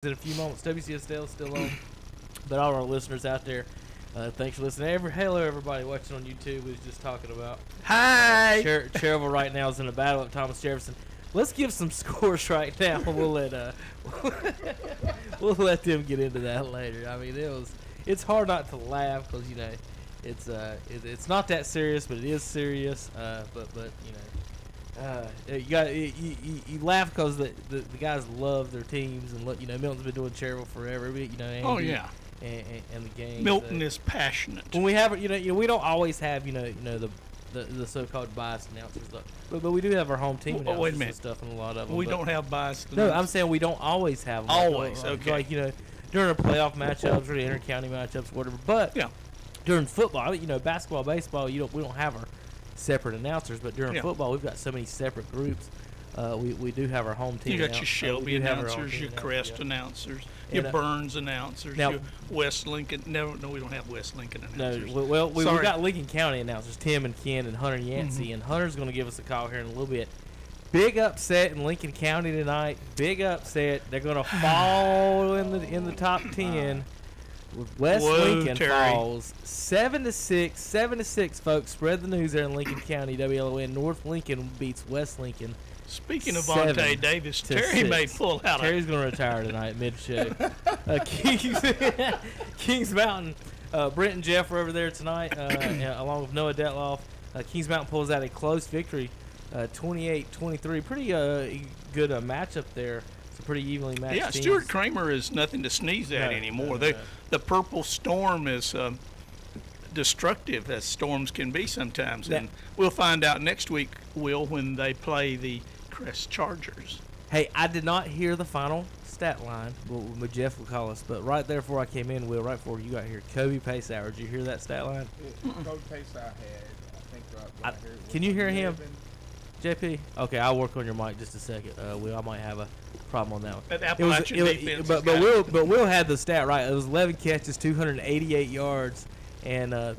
in a few moments. WCSL is still on, but all our listeners out there, thanks for listening. Hello, everybody watching on YouTube. We was just talking about. Hi. Cherville right now is in a battle with Thomas Jefferson. Let's give some scores right now. We'll let we'll let them get into that later. I mean, it's hard not to laugh because it's not that serious, but it is serious. But you laugh because the guys love their teams, and Milton's been doing Cherville forever. Andy, and the game. Milton is passionate. When we have we don't always have the so-called biased announcers, but we do have our home team announcers and stuff, and a lot of them. We don't have biased. No, I'm saying we don't always have them. Always, okay. During our playoff matchups or the inter-county matchups, whatever. But during football, basketball, baseball, we don't have our separate announcers, but during football, we've got so many separate groups. We do have our home team. You got your Shelby announcers, your Crest announcers, your Burns announcers, your West Lincoln. No, we don't have West Lincoln announcers. No, well, we've got Lincoln County announcers, Tim and Ken and Hunter Yancey, and Hunter's going to give us a call here in a little bit. Big upset in Lincoln County tonight. Big upset. They're going to fall in the top 10. West Lincoln falls 7-6. 7-6, folks. Spread the news there in Lincoln County. WLON. North Lincoln beats West Lincoln. Speaking of Vontae Davis, Terry may pull out. Terry's going to retire tonight mid-show. Kings Mountain. Brent and Jeff are over there tonight, along with Noah Detloff. Kings Mountain pulls out a close victory, 28-23. Pretty good matchup there. It's a pretty evenly matched team. Stuart Kramer is nothing to sneeze at anymore. The Purple Storm is destructive as storms can be sometimes, and we'll find out next week, when they play the Crest Chargers. Hey, I did not hear the final stat line, but Jeff will call us. But right there before I came in, right before you got here, Kobe Pacehour. Did you hear that stat line? Kobe Pacehour had, I think, can you hear him, JP? Okay, I'll work on your mic just a second. I might have a problem on that one. That Appalachian defense. But Will had the stat right. It was 11 catches, 288 yards. And 3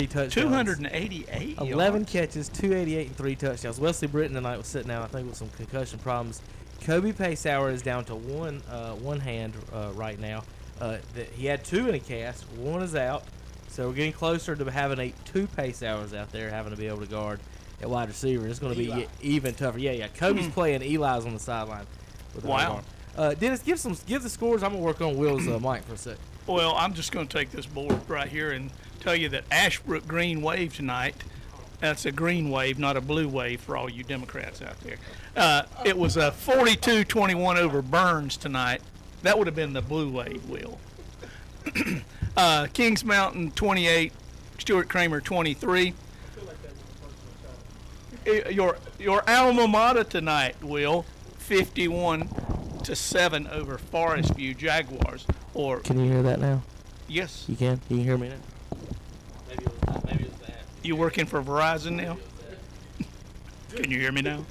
touchdowns. 288 11 catches, 288, and 3 touchdowns. Wesley Britton tonight was sitting out, I think, with some concussion problems. Kobe Pacehour is down to one hand right now. He had 2 in a cast. 1 is out. So we're getting closer to having 2 Pacehours out there having to be able to guard at wide receiver. It's going to be even tougher. Yeah. Kobe's playing. Eli's on the sideline. Wow. Dennis, give the scores. I'm going to work on Will's mic for a sec. Well, I'm just going to take this board right here and tell you that Ashbrook green wave tonight. That's a green wave, not a blue wave for all you Democrats out there. It was a 42-21 over Burns tonight. That would have been the blue wave, Will. Kings Mountain 28, Stuart Kramer 23. Your alma mater tonight, Will, 51-7 over Forest View Jaguars. Can you hear that now? Yes. You can? Can you hear me now? Maybe it was that. You working for Verizon now? Can you hear me now?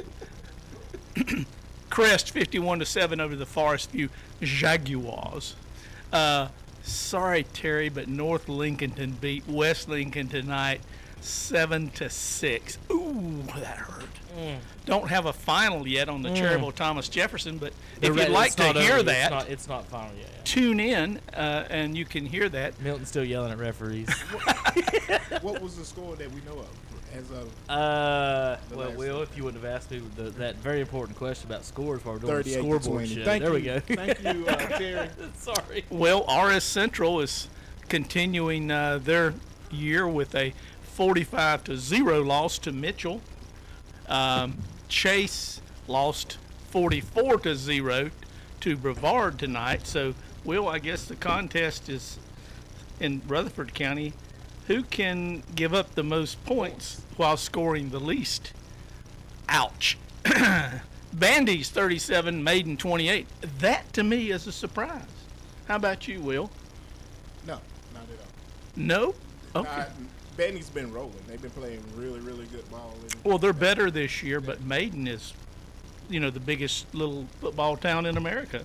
Crest 51-7 over the Forest View Jaguars. Sorry, Terry, but North Lincoln beat West Lincoln tonight 7-6. Ooh, that hurt. Don't have a final yet on the Cherville Thomas Jefferson, but if you'd like to hear that, it's not final yet. Tune in and you can hear that. Milton's still yelling at referees. What was the score that we know of as of? Will, if you wouldn't have asked me that very important question about scores while we're doing the 38 scoreboard show. There we go. Thank you, Terry. Sorry. Well, RS Central is continuing their year with a 45-0 loss to Mitchell. Chase lost 44-0 to Brevard tonight. So, Will, I guess the contest is in Rutherford County. Who can give up the most points while scoring the least? Ouch. Bandy's 37, Maiden 28. That, to me, is a surprise. How about you, Will? No, not at all. No? Okay. Bandy's been rolling. They've been playing really, really good ball. Well, they're better this year, but Maiden is, the biggest little football town in America.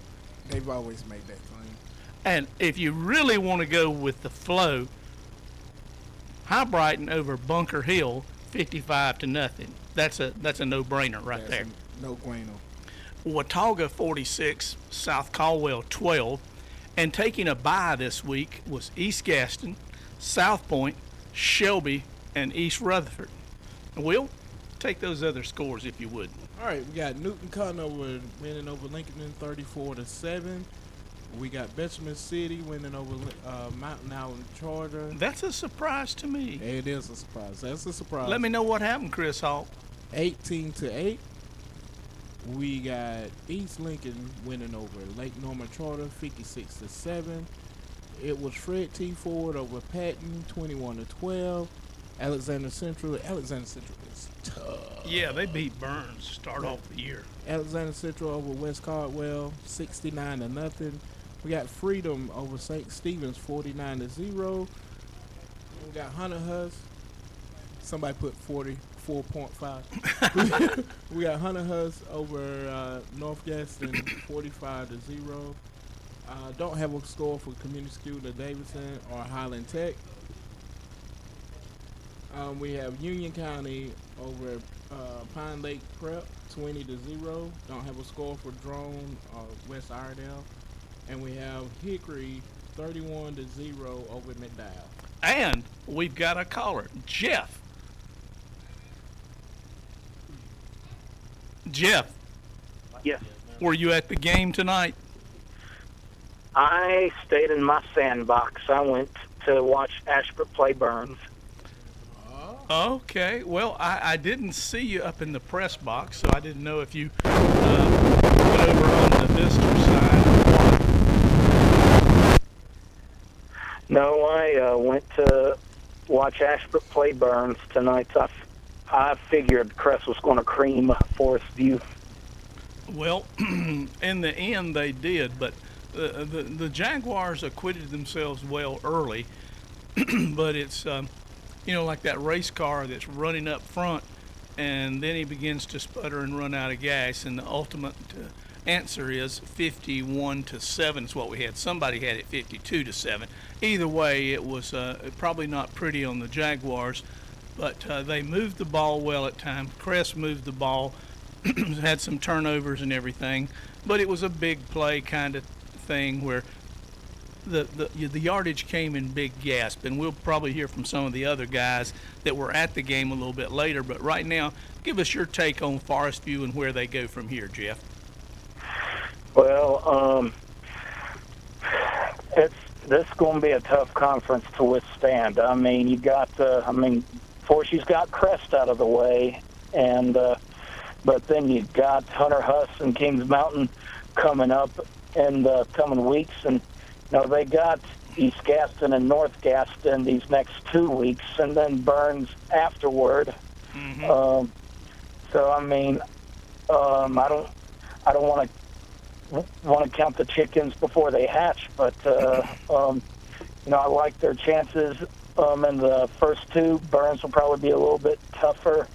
They've always made that claim. And if you really want to go with the flow, High Brighton over Bunker Hill, 55-0. That's a no-brainer right there. No-brainer. Watauga 46, South Caldwell 12. And taking a bye this week was East Gaston, South Point, Shelby, and East Rutherford. Will, take those other scores if you would. All right, we got Newton Conover winning over Lincoln 34-7. We got Benjamin City winning over Mountain Island Charter. That's a surprise to me. It is a surprise. That's a surprise. Let me know what happened, Chris Hall. 18-8. We got East Lincoln winning over Lake Norman Charter 56-7. It was Fred T. Ford over Patton 21-12. Alexander Central is tough. Yeah, they beat Burns to start off the year. Alexander Central over West Caldwell 69-0. We got Freedom over St. Stephen's 49-0. We got Hunter Huss. Somebody put 44.5. We got Hunter Huss over North Gaston 45-0. Don't have a score for Community School of Davidson or Highland Tech. We have Union County over Pine Lake Prep 20-0. Don't have a score for Drone or West Iredale. And we have Hickory 31-0 over McDowell. And we've got a caller, Jeff. Jeff, Yes. were you at the game tonight? I stayed in my sandbox. I went to watch Ashford play Burns. Okay. Well, I didn't see you up in the press box, so I didn't know if you went over on the visitor side or what. No, I went to watch Ashford play Burns tonight. I figured Crest was going to cream Forest View. Well, in the end, they did, but the Jaguars acquitted themselves well early. But it's like that race car that's running up front, and then he begins to sputter and run out of gas, and the ultimate answer is 51-7 is what we had. Somebody had it 52-7. Either way, it was probably not pretty on the Jaguars, but they moved the ball well at times. Crest moved the ball, had some turnovers and everything, but it was a big play kind of thing where the yardage came in big gasp, and we'll probably hear from some of the other guys that were at the game a little bit later. But right now, give us your take on Forest View and where they go from here, Jeff. Well, this is going to be a tough conference to withstand. I mean, you got Forest View's got Crest out of the way, and but then you've got Hunter Huss and Kings Mountain coming up in the coming weeks, and they got East Gaston and North Gaston these next 2 weeks, and then Burns afterward. Mm-hmm. So I mean, I don't want to count the chickens before they hatch, but I like their chances. In the first two, Burns will probably be a little bit tougher,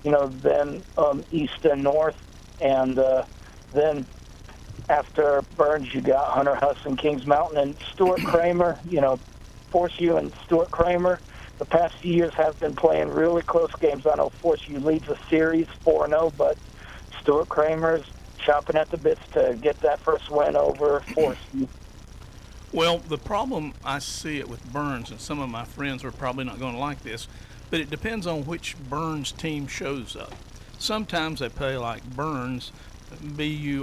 than East and North, and then. After Burns, you got Hunter Huss and Kings Mountain and Stuart Kramer. Forest View and Stuart Kramer, the past few years have been playing really close games. I know Forest View leads the series 4-0, but Stuart Kramer's chomping at the bits to get that first win over Forest View. Well, the problem I see it with Burns, and some of my friends are probably not going to like this, but it depends on which Burns team shows up. Sometimes they play like Burns, Burys,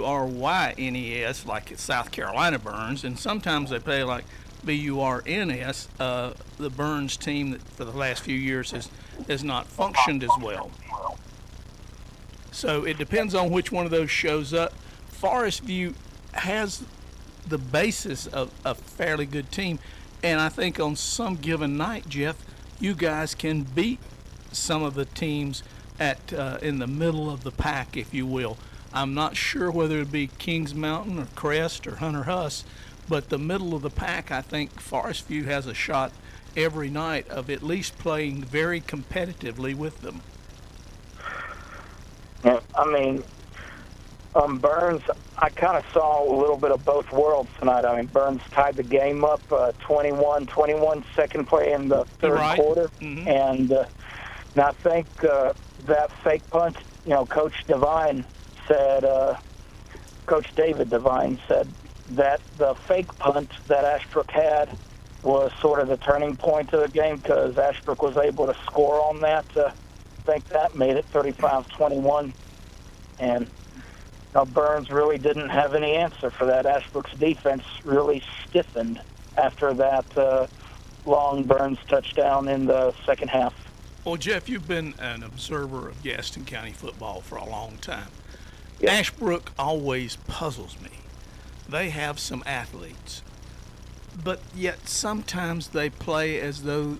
like it's South Carolina Burns, and sometimes they play like Burns, the Burns team that for the last few years has not functioned as well. So it depends on which one of those shows up. Forest View has the basis of a fairly good team, and I think on some given night, Jeff, you guys can beat some of the teams at in the middle of the pack, if you will. I'm not sure whether it be Kings Mountain or Crest or Hunter Huss, but the middle of the pack, I think Forest View has a shot every night of at least playing very competitively with them. Yeah, I mean, Burns, I kind of saw a little bit of both worlds tonight. I mean, Burns tied the game up 21-21, second play in the third quarter. Mm-hmm. And I think that fake punt, Coach Devine said Coach David Devine said that the fake punt that Ashbrook had was sort of the turning point of the game because Ashbrook was able to score on that. I think that made it 35-21. And Burns really didn't have any answer for that. Ashbrook's defense really stiffened after that long Burns touchdown in the second half. Well, Jeff, you've been an observer of Gaston County football for a long time. Yep. Ashbrook always puzzles me. They have some athletes, but yet sometimes they play as though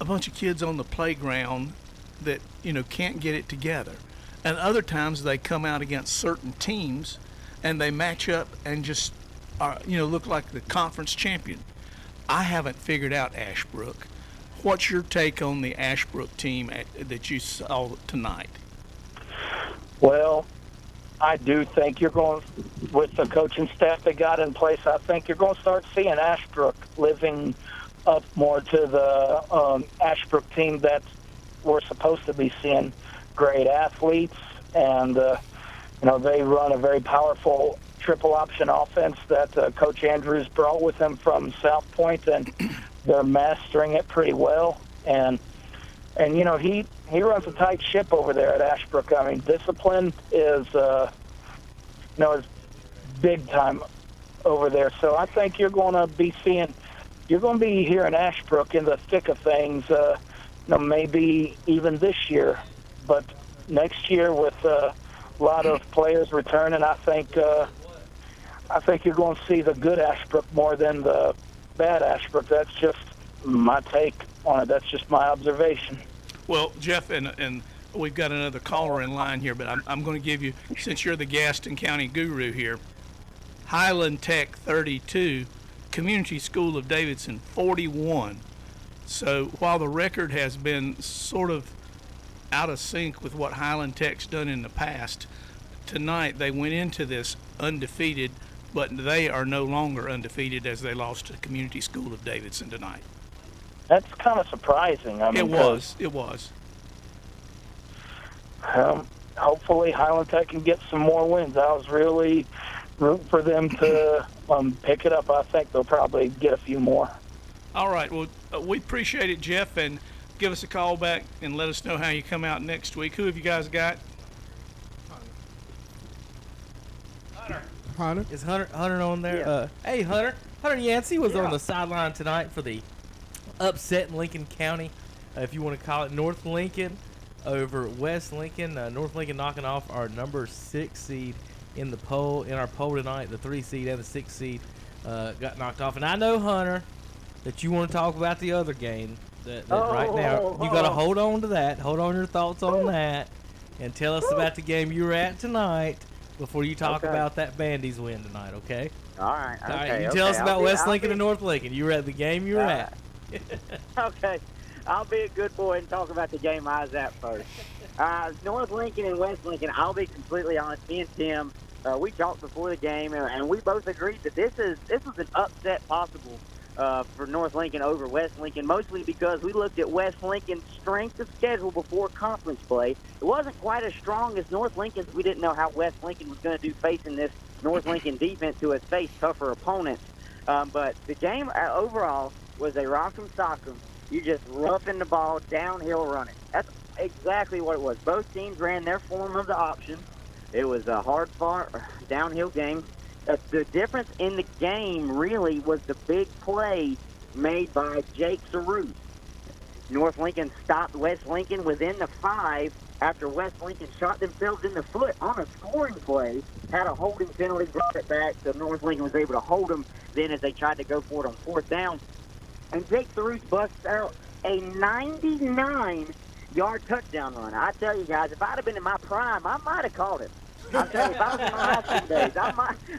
a bunch of kids on the playground that, can't get it together. And other times they come out against certain teams and they match up and just look like the conference champion. I haven't figured out Ashbrook. What's your take on the Ashbrook team that you saw tonight? Well, I do think you're going, with the coaching staff they got in place, I think you're going to start seeing Ashbrook living up more to the Ashbrook team that we're supposed to be seeing. Great athletes, and they run a very powerful triple option offense that Coach Andrews brought with him from South Point, and they're mastering it pretty well. And he runs a tight ship over there at Ashbrook. I mean, discipline is is big time over there. So I think you're going to be hearing Ashbrook in the thick of things. Maybe even this year, but next year with a lot of players returning, I think you're going to see the good Ashbrook more than the bad Ashbrook. That's just my take on it. That's just my observation. Well, Jeff, and we've got another caller in line here, but I'm going to give you, since you're the Gaston County guru here, Highland Tech 32, Community School of Davidson 41. So while the record has been sort of out of sync with what Highland Tech's done in the past, tonight they went into this undefeated, but they are no longer undefeated as they lost to Community School of Davidson tonight. That's kind of surprising. I mean, it was. Hopefully Highland Tech can get some more wins. I was really rooting for them to pick it up. I think they'll probably get a few more. All right. Well, we appreciate it, Jeff, and give us a call back and let us know how you come out next week. Who have you guys got? Hunter. Is Hunter on there? Yeah. Hey, Hunter Yancey was on the sideline tonight for the upset in Lincoln County, if you want to call it. North Lincoln over West Lincoln. North Lincoln knocking off our number 6 seed in the poll. In our poll tonight, the 3 seed and the 6 seed got knocked off. And I know, Hunter, that you want to talk about the other game. That right now, you got to hold on to that. Hold on your thoughts on that, and tell us about the game you were at tonight before you talk about that Bandy's win tonight. Okay? All right. All right. You tell us about West Lincoln and North Lincoln. You were at the game you were at. Okay. I'll be a good boy and talk about the game I was at first. North Lincoln and West Lincoln, I'll be completely honest. Me and Tim, we talked before the game, and we both agreed that this was an upset possible for North Lincoln over West Lincoln, mostly because we looked at West Lincoln's strength of schedule before conference play. It wasn't quite as strong as North Lincoln's. We didn't know how West Lincoln was going to do facing this North Lincoln defense who has faced tougher opponents. But the game overall was a rock'em sock'em. You just roughing the ball, downhill running. That's exactly what it was. Both teams ran their form of the option. It was a hard-fought downhill game. The difference in the game really was the big play made by Jake Saru. North Lincoln stopped West Lincoln within the 5 after West Lincoln shot themselves in the foot on a scoring play, had a holding penalty, brought it back, so North Lincoln was able to hold them then as they tried to go for it on 4th down. And Jake Saru busts out a 99-yard touchdown run. I tell you guys, if I'd have been in my prime, I might have caught him. I tell you, if I was in my high school days,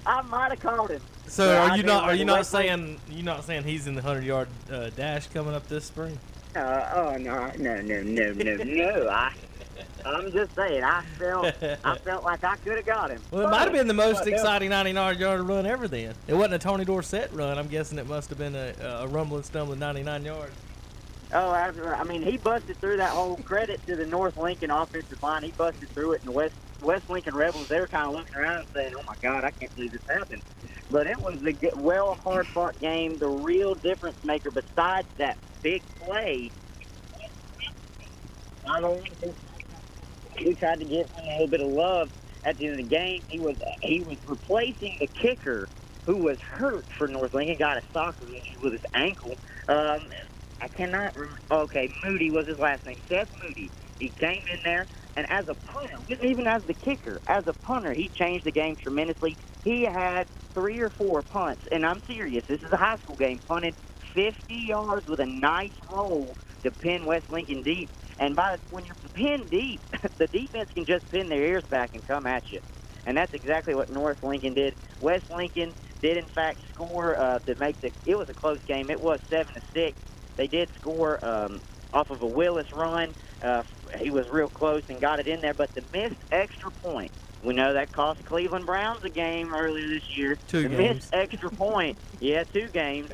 I might have called him. So are you not saying he's in the 100-yard dash coming up this spring? No. I'm just saying, I felt like I could have got him. Well, it might have been the most exciting 99-yard run ever. Then it wasn't a Tony Dorsett run. I'm guessing it must have been a rumbling, stumbling 99 yards. Oh, I mean, he busted through that whole credit to the North Lincoln offensive line. He busted through it, and West Lincoln Rebels, they were kind of looking around and saying, "Oh my God, I can't believe this happened." But it was a hard-fought game. The real difference maker, besides that big play, we tried to give him a little bit of love at the end of the game. He was replacing the kicker, who was hurt for North Lincoln, got a soccer issue with his ankle. I cannot remember. Okay, Moody was his last name. Seth Moody. He came in there, and as a punter, even as the kicker, as a punter, he changed the game tremendously. He had 3 or 4 punts, and I'm serious. This is a high school game. Punted 50 yards with a nice roll to pin West Lincoln deep. And when you're pinned deep, the defense can just pin their ears back and come at you. And that's exactly what North Lincoln did. West Lincoln did, in fact, score to make it was a close game. It was 7-6. They did score off of a Willis run. He was real close and got it in there. But the missed extra point, we know that cost Cleveland Browns a game earlier this year. 2 games. Missed extra point. Yeah, 2 games.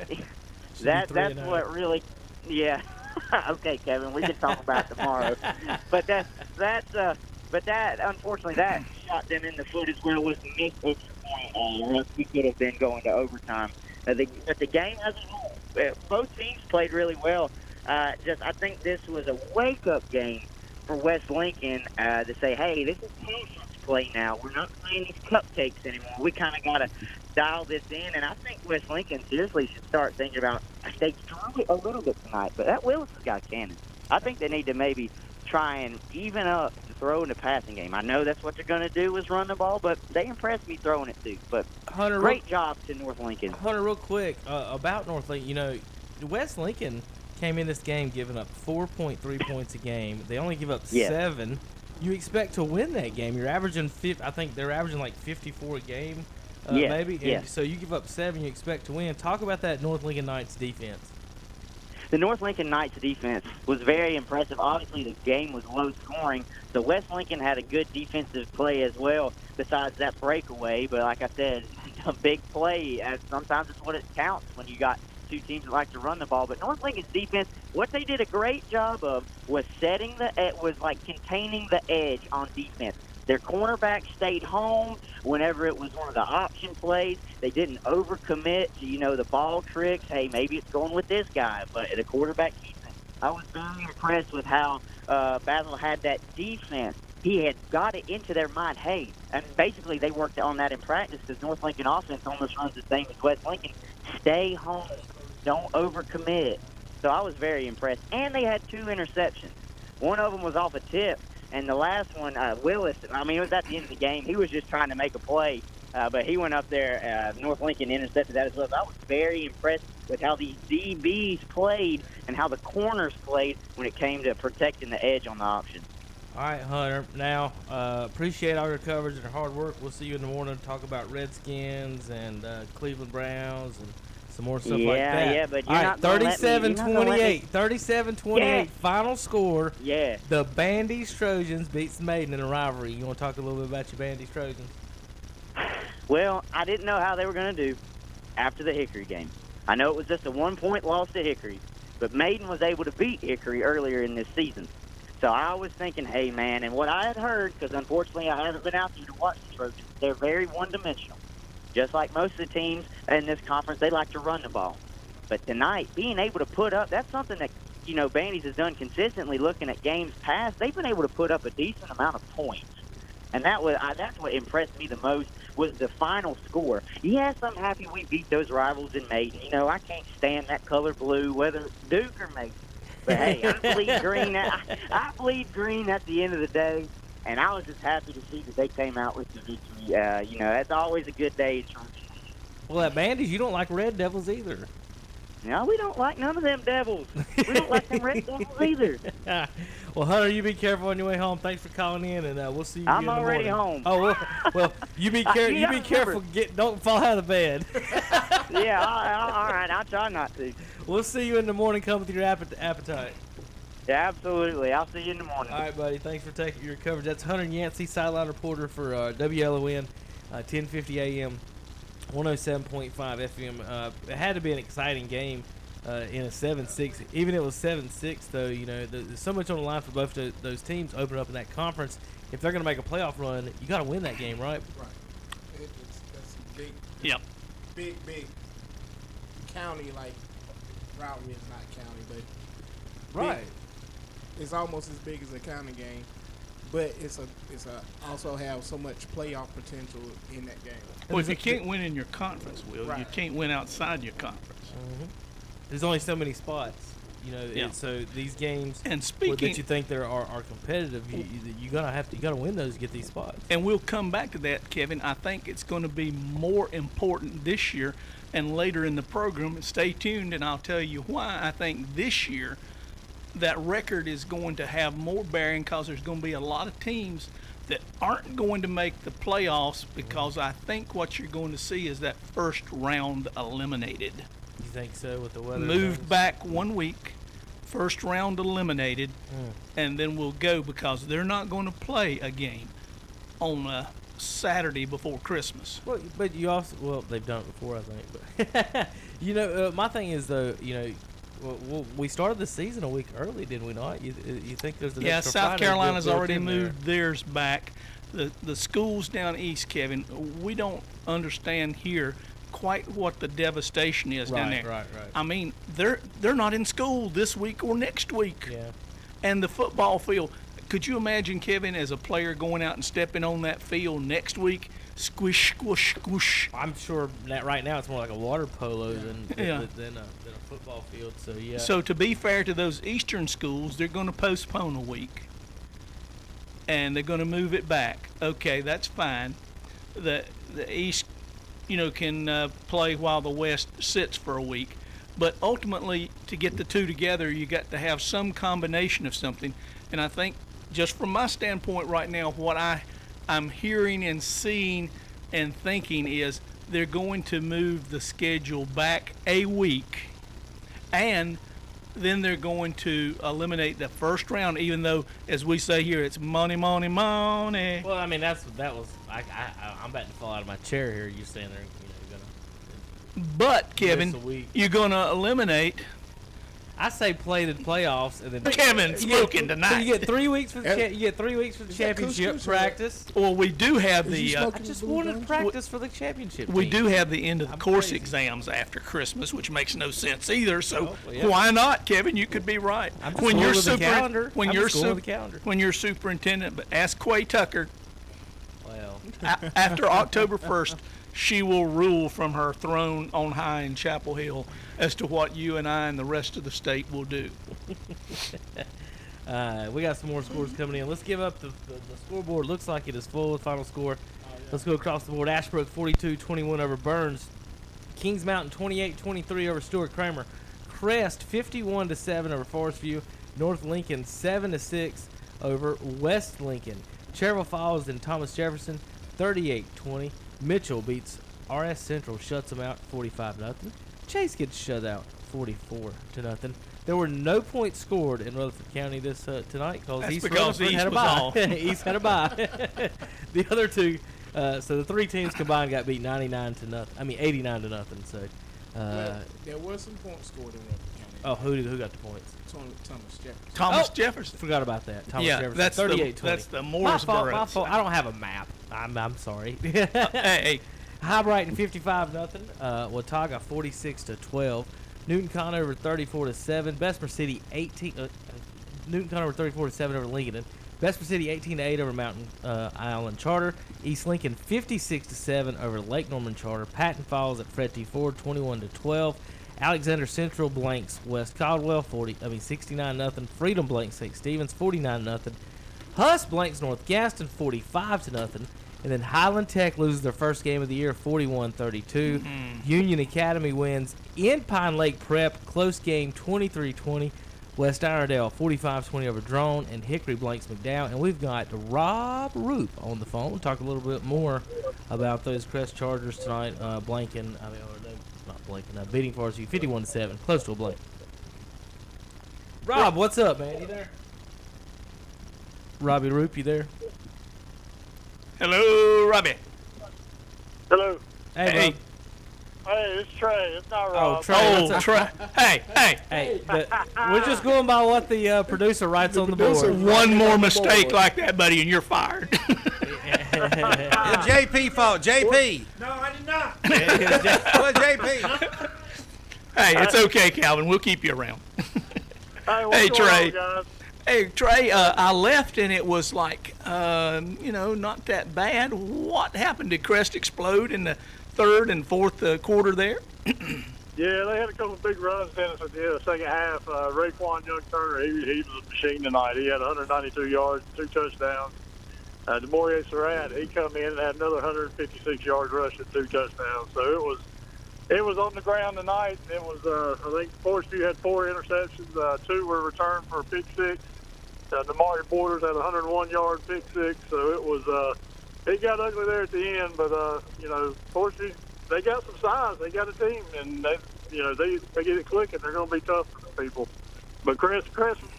That's what really, yeah. Okay, Kevin, we can talk about it tomorrow. But that unfortunately that shot them in the foot as well with the missed extra point. We could have been going to overtime. But the game as a whole, both teams played really well. I think this was a wake-up game for West Lincoln to say, hey, this is conference play now. We're not playing these cupcakes anymore. We kind of got to dial this in, and I think West Lincoln seriously should start thinking about they threw it a little bit tonight, but that Willis has got a cannon. I think they need to maybe try and even up the throw in the passing game. I know that's what they're going to do is run the ball, but they impressed me throwing it too. But Hunter, great job to North Lincoln. Hunter, real quick, about North Lincoln, you know, West Lincoln came in this game giving up 4.3 points a game. They only give up 7. You expect to win that game. You're averaging I think they're averaging like 54 a game, maybe. And so you give up 7, you expect to win. Talk about that North Lincoln Knights defense. The North Lincoln Knights defense was very impressive. Obviously, the game was low scoring. So West Lincoln had a good defensive play as well, besides that breakaway. But like I said, a big play. Sometimes it's what it counts when you got 2 teams that like to run the ball. But North Lincoln's defense, what they did a great job of was containing the edge on defense. Their cornerback stayed home whenever it was one of the option plays. They didn't overcommit to, the ball tricks. Hey, maybe it's going with this guy, but the quarterback keeps it. I was very impressed with how Basil had that defense. He had got it into their mind, hey, and basically they worked on that in practice because North Lincoln offense almost runs the same as West Lincoln. Stay home. Don't overcommit. So I was very impressed. And they had 2 interceptions. One of them was off a tip. And the last one, Willis, it was at the end of the game. He was just trying to make a play. But he went up there. North Lincoln intercepted that as well. So I was very impressed with how these DBs played and how the corners played when it came to protecting the edge on the option. All right, Hunter. Now, appreciate all your coverage and your hard work. We'll see you in the morning to talk about Redskins and Cleveland Browns and some more stuff like that. Yeah, but you're all not right, 37-28. 37-28, final score. Yeah. The Bandy's Trojans beats Maiden in a rivalry. You want to talk a little bit about your Bandy's Trojans? Well, I didn't know how they were going to do after the Hickory game. I know it was just a 1-point loss to Hickory, but Maiden was able to beat Hickory earlier in this season. So I was thinking, hey, man, and what I had heard, because unfortunately I haven't been out there to watch the Trojans, they're very one-dimensional. Just like most of the teams in this conference, they like to run the ball. But tonight, being able to put up, that's something that, Bandy's has done consistently looking at games past. They've been able to put up a decent amount of points. And that's what impressed me the most was the final score. Yes, I'm happy we beat those rivals in Maiden. I can't stand that color blue, whether it's Duke or Maiden. But, hey, I bleed green. I bleed green at the end of the day. And I was just happy to see that they came out with the victory. That's always a good day. Well, at Bandy's, you don't like Red Devils either. No, we don't like none of them Devils. We don't like them Red Devils either. Well, Hunter, you be careful on your way home. Thanks for calling in, and we'll see you I'm in the already morning. home. Oh, well, you be careful. You be careful. Don't fall out of bed. Yeah, all right. I'll try not to. We'll see you in the morning. Come with your appetite. Yeah, absolutely. I'll see you in the morning. All right, buddy. Thanks for taking your coverage. That's Hunter Yancey, sideline reporter for WLON, 1050 AM, 107.5 FM. It had to be an exciting game in a 7-6. Even if it was 7-6, though, there's so much on the line for both those teams opening up in that conference. if they're going to make a playoff run, you got to win that game, right? Right. That's a big, Yep. big county. Like Route is not county, but Right. it's almost as big as a county game. But it's a also have so much playoff potential in that game. Well, if you can't win in your conference, Will, you Right. can't win outside your conference. There's only so many spots. You know, Yeah. so these games And that speaking, you think there are competitive, you gotta win those to get these spots. and we'll come back to that, Kevin. I think it's going to be more important this year and later in the program. Stay tuned, and I'll tell you why I think this year that record is going to have more bearing, because there's going to be a lot of teams that aren't going to make the playoffs, because I think what you're going to see is that first round eliminated. You think so with the weather? Moved back 1 week, first round eliminated, and then we'll go, because they're not going to play a game on a Saturday before Christmas. Well, but you also they've done it before, I think. But you know, my thing is though, you know, well, we started the season a week early, did we not? You think there's an extra South Friday Carolina's built already in there? moved theirs back. The schools down east, Kevin, we don't understand here quite what the devastation is down there. Right. I mean, they're not in school this week or next week. Yeah. And the football field, could you imagine, Kevin, as a player going out and stepping on that field next week? Squish, squish, squish. I'm sure that right now it's more like a water polo than Yeah. a football field. So yeah. So to be fair to those eastern schools, they're going to postpone a week, and they're going to move it back. Okay, that's fine. The east, you know, can play while the west sits for a week, but ultimately to get the two together, you got to have some combination of something. And I think, just from my standpoint right now, what I'm hearing and seeing and thinking is they're going to move the schedule back a week, and then they're going to eliminate the first round, even though, as we say here, it's money, money, money. Well, I mean I'm about to fall out of my chair here. You saying they're gonna But, Kevin, miss a week. you're going to eliminate. I say play the playoffs and then Kevin smoking So tonight. you get 3 weeks for the Yeah. you get 3 weeks for the Is that championship couscous or practice. Well, we do have Is he the smoking I just the blue wanted bunch? practice for the championship. we team. do have the end of the I'm course crazy. exams after Christmas, which makes no sense either. So Well, yeah. why not, Kevin? You could be right. I'm just going with the calendar. When I'm you're just going with the calendar. when you're superintendent, but ask Quay Tucker. Well, After October 1st, she will rule from her throne on high in Chapel Hill as to what you and I and the rest of the state will do. we got some more scores coming in. Let's give up the scoreboard. Looks like it is full. The final score. Let's go across the board. Ashbrook 42-21 over Burns. Kings Mountain 28-23 over Stuart Kramer. Crest 51-7 over Forest View. North Lincoln 7-6 over West Lincoln. Cherville Falls and Thomas Jefferson 38-20. Mitchell beats RS Central, shuts them out 45-0. Chase gets shut out 44-0. There were no points scored in Rutherford County this tonight That's East because Rutherford East had a was bye. off. East had a bye. The other two, so the three teams combined got beat 89-0. I mean 89-0. So, But there was some points scored in Rutherford County. who got the points? Thomas Jefferson. Thomas Oh! Jefferson. Forgot about that. Thomas Yeah, Jefferson, that's the 38-20. that's the My fault. Mooresboro. My fault. I don't have a map. I'm sorry. Hey, High Brighton 55-0. Watauga 46-12. Newton Conover 34-7. Bessemer City 18. Newton Conover 34-7 over Lincoln. Bessemer City 18-8 over Mountain Island Charter. East Lincoln 56-7 over Lake Norman Charter. Patton Falls at Fred T. Ford 21-12. Alexander Central blanks West Caldwell 69-0. Freedom blanks St. Stevens 49-0. Huss blanks North Gaston 45-0. And then Highland Tech loses their first game of the year 41-32. Union Academy wins in Pine Lake Prep. Close game 23-20. West Iredale 45-20 over Drone. And Hickory blanks McDowell. And we've got Rob Roop on the phone. We'll talk a little bit more about those Crest Chargers tonight. Beating Forest View 51-7. Close to a blank. Rob, what's up, man? You there? Robbie Roop, you there? hello, Robbie. Hello. Hey, Hey. Rob. Hey, it's Trey. It's not Oh, Rob. Trey. Oh, Trey. Hey. Hey, we're just going by what the producer writes on the board. One more mistake like that, buddy, and you're fired. It's JP fault. JP. No, I did not. Well, JP. Hey, it's okay, Calvin. We'll keep you around. Hey, what's Hey, going Trey. on, guys? Hey, Trey, I left and it was like, not that bad. What happened? Did Crest explode in the third and fourth quarter there? Yeah, they had a couple of big runs in us at the end of the second half. Raekwon Young-Turner, he was a machine tonight. He had 192 yards, 2 touchdowns. DeMaurier Surratt, he come in and had another 156 yards rush and 2 touchdowns. So it was on the ground tonight. It was, I think, Forest View had 4 interceptions. 2 were returned for a pick 6. Damari Borders had a 101-yard pick 6. So it was, it got ugly there at the end. But, Forest View, they got some size. They got a team. And, they get it clicking. They're going to be tough for people. But Crest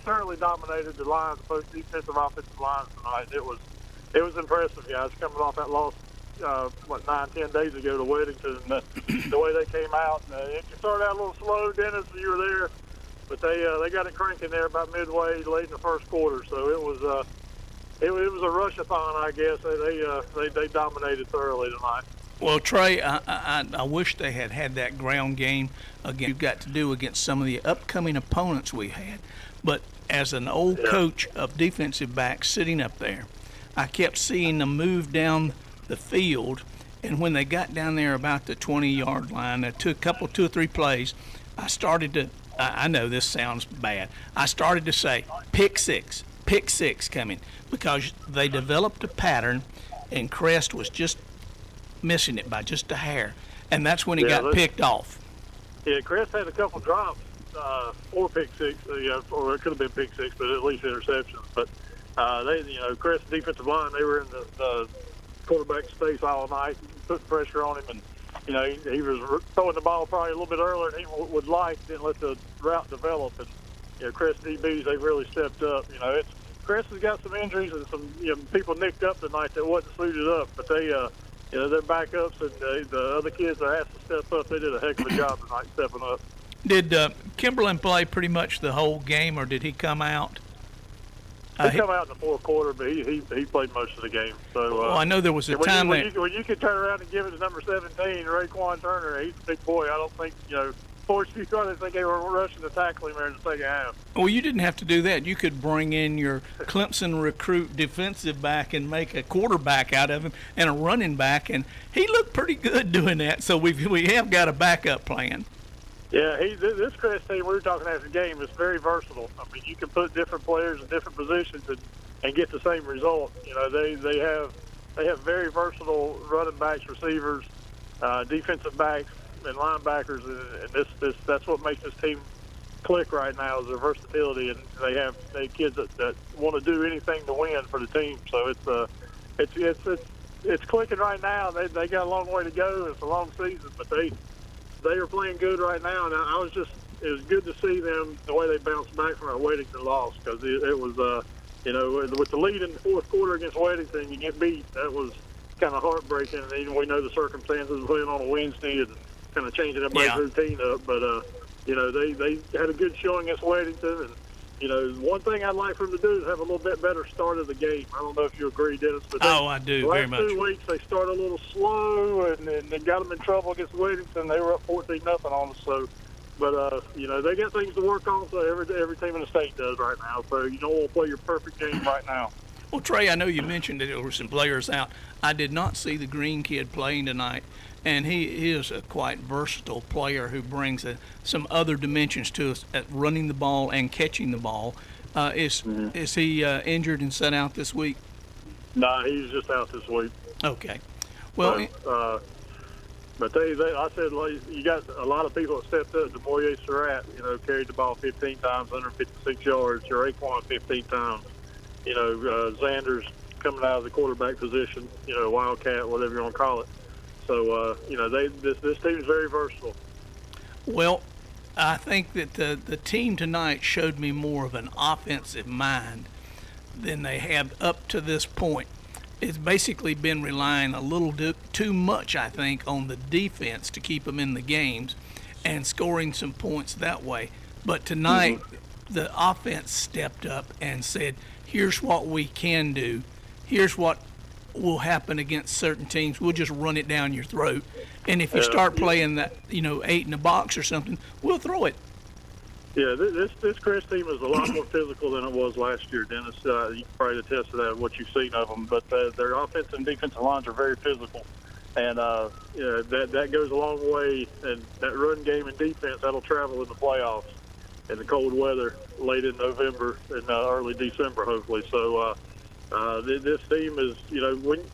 certainly dominated the lines, both defensive and offensive lines tonight. It was impressive, guys, coming off that loss, 9-10 days ago to Weddington. The way they came out. It started out a little slow, Dennis, you were there, but they got it cranking there about midway, late in the first quarter. So it was a rush-a-thon, I guess. They dominated thoroughly tonight. Well, Trey, I wish they had that ground game again. You've got to do against some of the upcoming opponents we had. But as an old coach of defensive backs sitting up there, I kept seeing them move down the field, and when they got down there about the 20-yard line, it took 2 or 3 plays, I started to, I know this sounds bad, I started to say, pick six coming, because they developed a pattern, and Crest was just missing it by just a hair, and that's when he got picked off. Yeah, Crest had a couple drops, 4 pick 6, or it could have been pick 6, but at least interceptions. But Crest defensive line, they were in the quarterback space all night, putting pressure on him, and he was throwing the ball probably a little bit earlier than he would like, didn't let the route develop. And Crest DBs, they've really stepped up. Crest has got some injuries and some people nicked up tonight that wasn't suited up, but they their backups and the other kids that asked to step up, they did a heck of a job tonight stepping up. Did Kimberlin play pretty much the whole game, or did he come out? He come out in the fourth quarter, but he played most of the game. So well, I know there was a time when you could turn around and give it to number 17, Raekwon Turner. He's a big boy. I don't think Forest View, I think they were rushing to tackle him there in the second half. Well, you didn't have to do that. You could bring in your Clemson recruit defensive back and make a quarterback out of him and a running back, and he looked pretty good doing that. So we have got a backup plan. Yeah, this Crest team, we were talking after the game, is very versatile. I mean, you can put different players in different positions and get the same result. They have very versatile running backs, receivers, defensive backs, and linebackers, and that's what makes this team click right now is their versatility, and they have kids that want to do anything to win for the team. So it's clicking right now. They got a long way to go. It's a long season, but they are playing good right now, and it was good to see them the way they bounced back from our Weddington loss, because it was with the lead in the fourth quarter against Weddington, you get beat. That was kind of heartbreaking, and even we know the circumstances playing on a Wednesday and kind of changing everybody's routine up. But they had a good showing against Weddington, and one thing I'd like for them to do is have a little bit better start of the game. I don't know if you agree, Dennis, but I do very much. The last 2 weeks they started a little slow, and they got them in trouble against Weddington. They were up 14-0 on us. So, but they got things to work on. So every team in the state does right now. So you don't want to play your perfect game right now. Well, Trey, I know you mentioned that there were some players out. I did not see the Green kid playing tonight, and he is a quite versatile player who brings some other dimensions to us at running the ball and catching the ball. Is he injured and set out this week? No, he's just out this week. Okay. Well, but I said you got a lot of people that stepped up. DeMaurier Surratt, carried the ball 15 times, 156 yards. Raekwon 15 times. Xander's coming out of the quarterback position. Wildcat, whatever you want to call it. So this team is very versatile. Well, I think that the team tonight showed me more of an offensive mind than they have up to this point. it's basically been relying a little too much, I think, on the defense to keep them in the games and scoring some points that way. But tonight, the offense stepped up and said, here's what we can do. Here's what will happen against certain teams. We'll just run it down your throat. And if you start playing that, 8 in a box or something, we'll throw it. Yeah, this Crest team is a lot more physical than it was last year, Dennis. You can probably attest to that, what you've seen of them. But their offensive and defensive lines are very physical. And that goes a long way. And that run game and defense, that'll travel in the playoffs in the cold weather late in November and early December, hopefully. So this team is,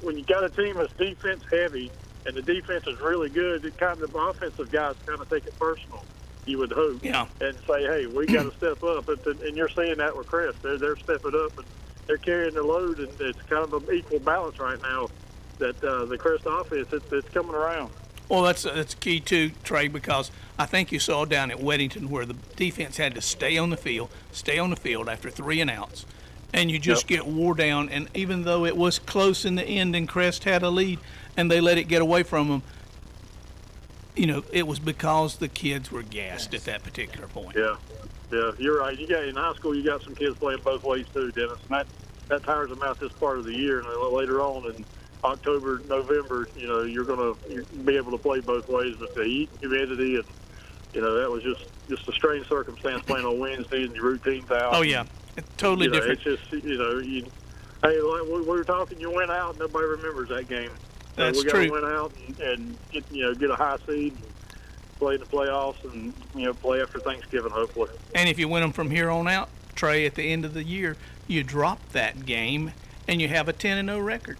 when you got a team that's defense heavy and the defense is really good, the offensive guys kind of take it personal. You would hope, and say, "Hey, we got to step up." And you're seeing that with Crest; they're stepping up and they're carrying the load, and it's kind of an equal balance right now. That the Crest offense, it's coming around. Well, that's key too, Trey, because I think you saw down at Weddington where the defense had to stay on the field after 3 and outs, and you just get wore down. And even though it was close in the end, and Crest had a lead, and they let it get away from them. It was because the kids were gassed at that particular point. Yeah, you're right. You got in high school, you got some kids playing both ways too, Dennis, and that tires them out this part of the year. And later on in October, November, you're going to be able to play both ways with the heat, humidity, and that was just a strange circumstance playing on Wednesday and your routine's out. Oh yeah, it's totally different. It's just hey, like we were talking, you went out, and nobody remembers that game. That's we true. We got to win out and get a high seed, and play in the playoffs, and play after Thanksgiving, hopefully. And if you win them from here on out, Trey, at the end of the year, you drop that game and you have a 10-0 record.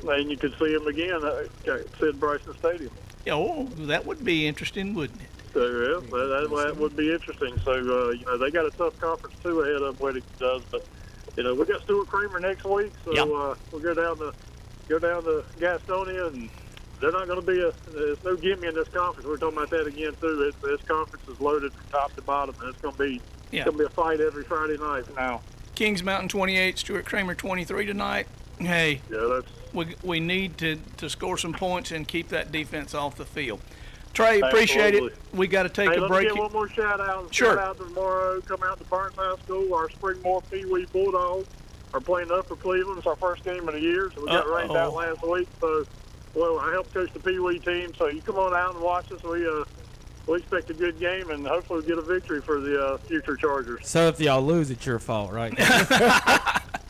And you could see them again at Sid Bryson Stadium. Oh, that would be interesting, wouldn't it? So that would be interesting. So they got a tough conference too ahead of what it does, but we got Stuart Kramer next week, so we'll go down to Gastonia, and they're not going to be there's no gimme in this conference. We're talking about that again too. This conference is loaded from top to bottom, and it's going to be a fight every Friday night now. Kings Mountain 28, Stuart Kramer 23 tonight. Hey, we need to score some points and keep that defense off the field. Trey, appreciate it. We got to take a break. Let me get one more shout out. Sure. Shout out to tomorrow. Come out to Burns High School. Our Springmore Pee Wee Bulldogs are playing Upper Cleveland. It's our first game of the year, so we got rained out last week. So, I helped coach the Pee Wee team. So you come on out and watch us. We expect a good game, and hopefully we'll get a victory for the future Chargers. So if y'all lose, it's your fault, right?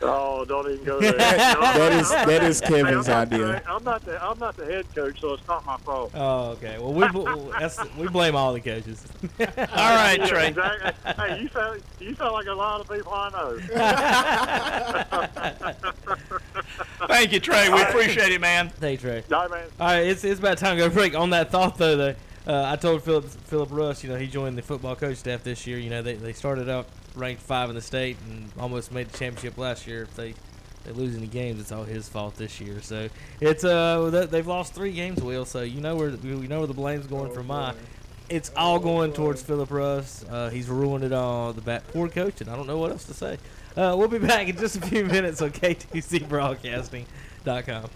Oh, don't even go there. That is Kevin's idea. I'm not the head coach, so it's not my fault. Oh, okay. Well, we blame all the coaches. All right, Trey. Exactly. Hey, you sound like a lot of people I know. Thank you, Trey. We appreciate it, man. Thanks, Trey. Bye, man. All right, it's about time to go break. On that thought, though, I told Philip Russ, he joined the football coach staff this year. They started out ranked 5 in the state and almost made the championship last year. If they lose any games, it's all his fault this year. So it's they've lost 3 games, Will. So we know where the blame's going for mine. It's all going towards Philip Russ. He's ruined it all. The poor coaching. I don't know what else to say. We'll be back in just a few minutes on KTCBroadcasting.com.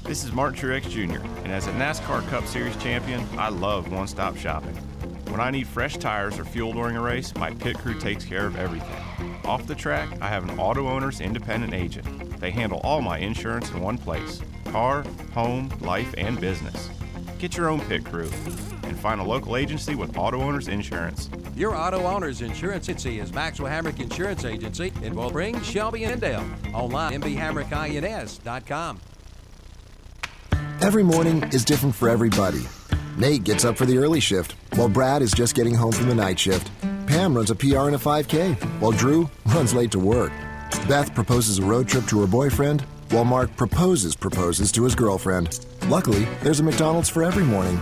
This is Martin Truex Jr., and as a NASCAR Cup Series champion, I love one-stop shopping. When I need fresh tires or fuel during a race, my pit crew takes care of everything. Off the track, I have an Auto Owners independent agent. They handle all my insurance in one place: car, home, life, and business. Get your own pit crew and find a local agency with Auto Owners Insurance. Your Auto Owners Insurance agency is Maxwell Hamrick Insurance Agency in Bowling Springs, Shelby, and Dale. Online, mbhamrickins.com. Every morning is different for everybody. Nate gets up for the early shift, while Brad is just getting home from the night shift. Pam runs a PR and a 5K, while Drew runs late to work. Beth proposes a road trip to her boyfriend, while Mark proposes to his girlfriend. Luckily, there's a McDonald's for every morning.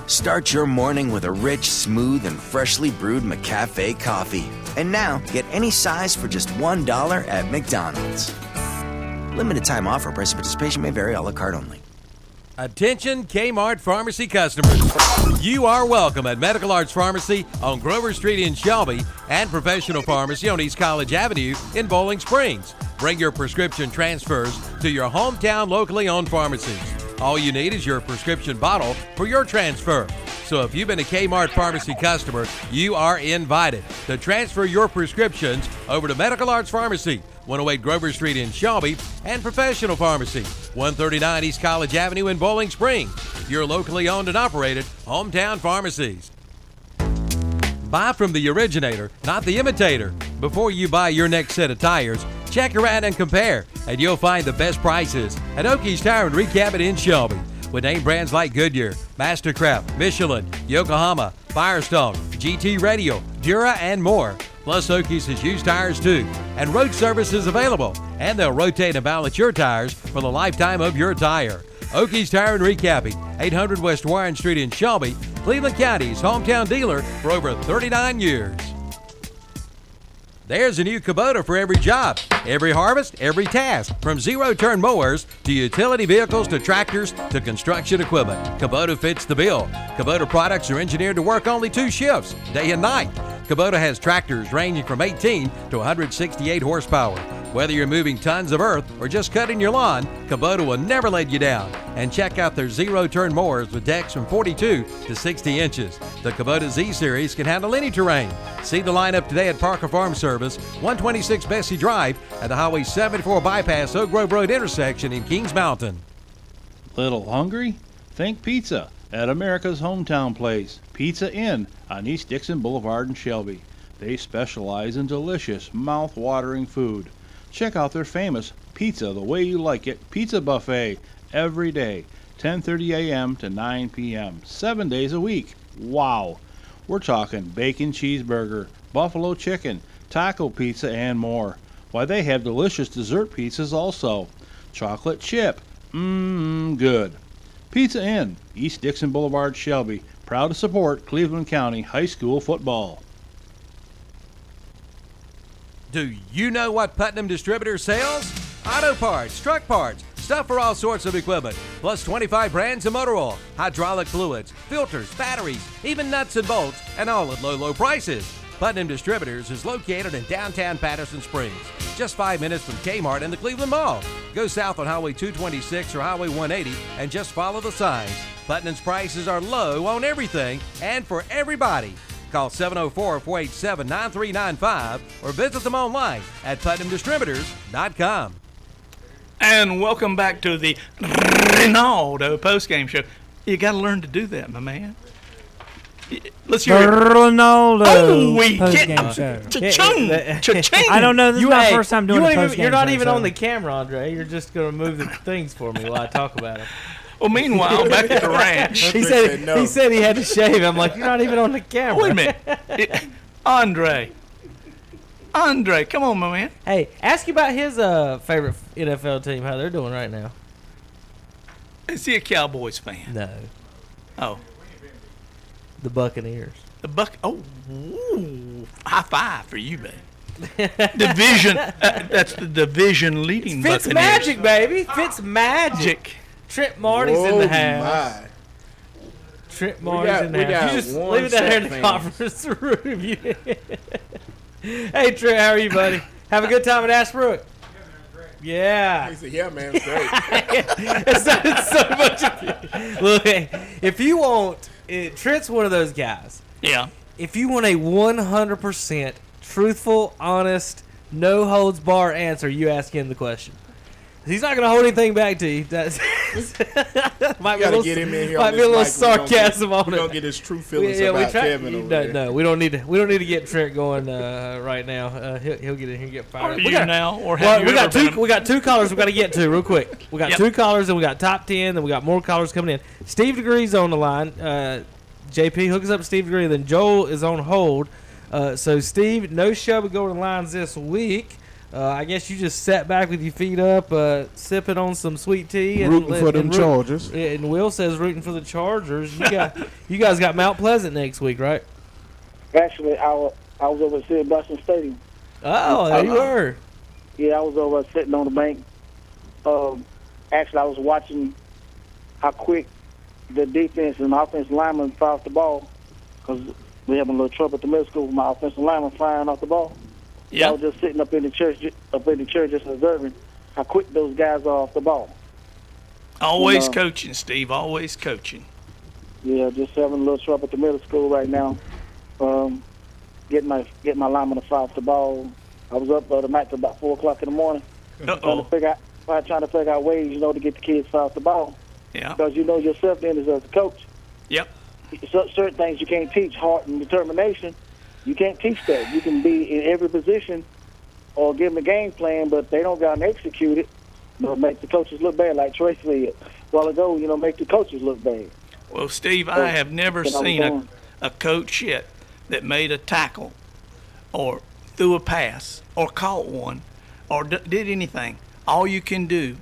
Start your morning with a rich, smooth, and freshly brewed McCafe coffee. And now, get any size for just $1 at McDonald's. Limited time offer. Price of participation may vary. A la carte only. Attention Kmart Pharmacy customers. You are welcome at Medical Arts Pharmacy on Grover Street in Shelby and Professional Pharmacy on East College Avenue in Bowling Springs. Bring your prescription transfers to your hometown locally owned pharmacies. All you need is your prescription bottle for your transfer. So if you've been a Kmart Pharmacy customer, you are invited to transfer your prescriptions over to Medical Arts Pharmacy, 108 Grover Street in Shelby, and Professional Pharmacy, 139 East College Avenue in Bowling Springs. Your locally owned and operated hometown pharmacies. Buy from the originator, not the imitator. Before you buy your next set of tires, check around and compare, and you'll find the best prices at Okies Tire and Recap in Shelby. With name brands like Goodyear, Mastercraft, Michelin, Yokohama, Firestone, GT Radio, Dura, and more. Plus, Okies has used tires too, and road service is available, and they'll rotate and balance your tires for the lifetime of your tire. Okies Tire and Recapping, 800 West Warren Street in Shelby, Cleveland County's hometown dealer for over 39 years. There's a new Kubota for every job, every harvest, every task. From zero-turn mowers to utility vehicles to tractors to construction equipment, Kubota fits the bill. Kubota products are engineered to work only 2 shifts, day and night. Kubota has tractors ranging from 18 to 168 horsepower. Whether you're moving tons of earth or just cutting your lawn, Kubota will never let you down. And check out their zero-turn mowers with decks from 42 to 60 inches. The Kubota Z-Series can handle any terrain. See the lineup today at Parker Farm Service, 126 Bessie Drive at the Highway 74 Bypass Oak Grove Road intersection in Kings Mountain. Little hungry? Think pizza at America's hometown place, Pizza Inn on East Dixon Boulevard in Shelby. They specialize in delicious, mouth-watering food. Check out their famous Pizza the Way You Like It Pizza Buffet every day, 10:30 a.m. to 9 p.m., 7 days a week. Wow! We're talking bacon cheeseburger, buffalo chicken, taco pizza, and more. Why, they have delicious dessert pizzas also. Chocolate chip, good. Pizza Inn, East Dixon Boulevard, Shelby, proud to support Cleveland County High School football. Do you know what Putnam Distributor sells? Auto parts, truck parts, stuff for all sorts of equipment, plus 25 brands of motor oil, hydraulic fluids, filters, batteries, even nuts and bolts, and all at low, low prices. Putnam Distributors is located in downtown Patterson Springs, just 5 minutes from Kmart and the Cleveland Mall. Go south on Highway 226 or Highway 180 and just follow the signs. Putnam's prices are low on everything and for everybody. Call 704-487-9395 or visit them online at PutnamDistributors.com. And welcome back to the Renaldo postgame show. You got to learn to do that, my man. Let's hear it. Renaldo postgame show. Cha-chung! Cha-ching! I don't know. This is my first time doing a postgame show. You're not even on the camera, Andre. You're just going to move the things for me while I talk about it. Well, meanwhile, back at the ranch. He said he had to shave. I'm like, you're not even on the camera. Wait a minute. Andre, come on, my man. Hey, ask you about his favorite NFL team, how they're doing right now. Is he a Cowboys fan? No. Oh. The Buccaneers. Oh, ooh, high five for you, baby. Division. That's the division leading Fitz Buccaneers. Magic, baby. Fitz Magic. Trent Marty's in the house. My. Trent Marty's in the house. You just leave it down there in the conference room. Hey, Trent, how are you, buddy? Have a good time at Ashbrook. Yeah. He said, yeah, man, it's great. It's so much. Look, if you want, Trent's one of those guys. Yeah. If you want a 100% truthful, honest, no holds bar answer, you ask him the question. He's not going to hold anything back to you. That's might be a little, get him in here. Might be a little sarcasm on it. We're gonna get his true feelings about Kevin over there. No, we don't need to get Trent going right now. He'll get in here and get fired. We got two callers we got to get to real quick. We got two callers and we got top 10. Then we got more callers coming in. Steve Degree's on the line. JP, hook us up, Steve Degree. Then Joel is on hold. So Steve, no Shelby Golden Lines this week. I guess you just sat back with your feet up, sipping on some sweet tea. Rooting for them Chargers. And Will says rooting for the Chargers. You guys got Mount Pleasant next week, right? Actually, I was over at Sid Boston Stadium. Oh, there you were. Yeah, I was over sitting on the bank. Actually, I was watching how quick the defense and my offensive lineman fire off the ball because we having a little trouble at the middle school with my offensive lineman firing off the ball. I was just sitting up in the church just observing how quick those guys are off the ball. Always coaching, Steve. Always coaching. Yeah, just having a little trouble at the middle school right now. Getting my lineman to foul off the ball. I was up the other night till about 4:00 in the morning. Trying to figure out ways, to get the kids foul off the ball. Yeah. Because yourself then as a coach. Yep. Certain things you can't teach, heart and determination. You can't teach that. You can be in every position or give them a game plan, but they don't go and execute it. It'll make the coaches look bad, like Troy said a while ago. Make the coaches look bad. Well, Steve, I have never seen a coach yet that made a tackle or threw a pass or caught one or did anything. All you can do,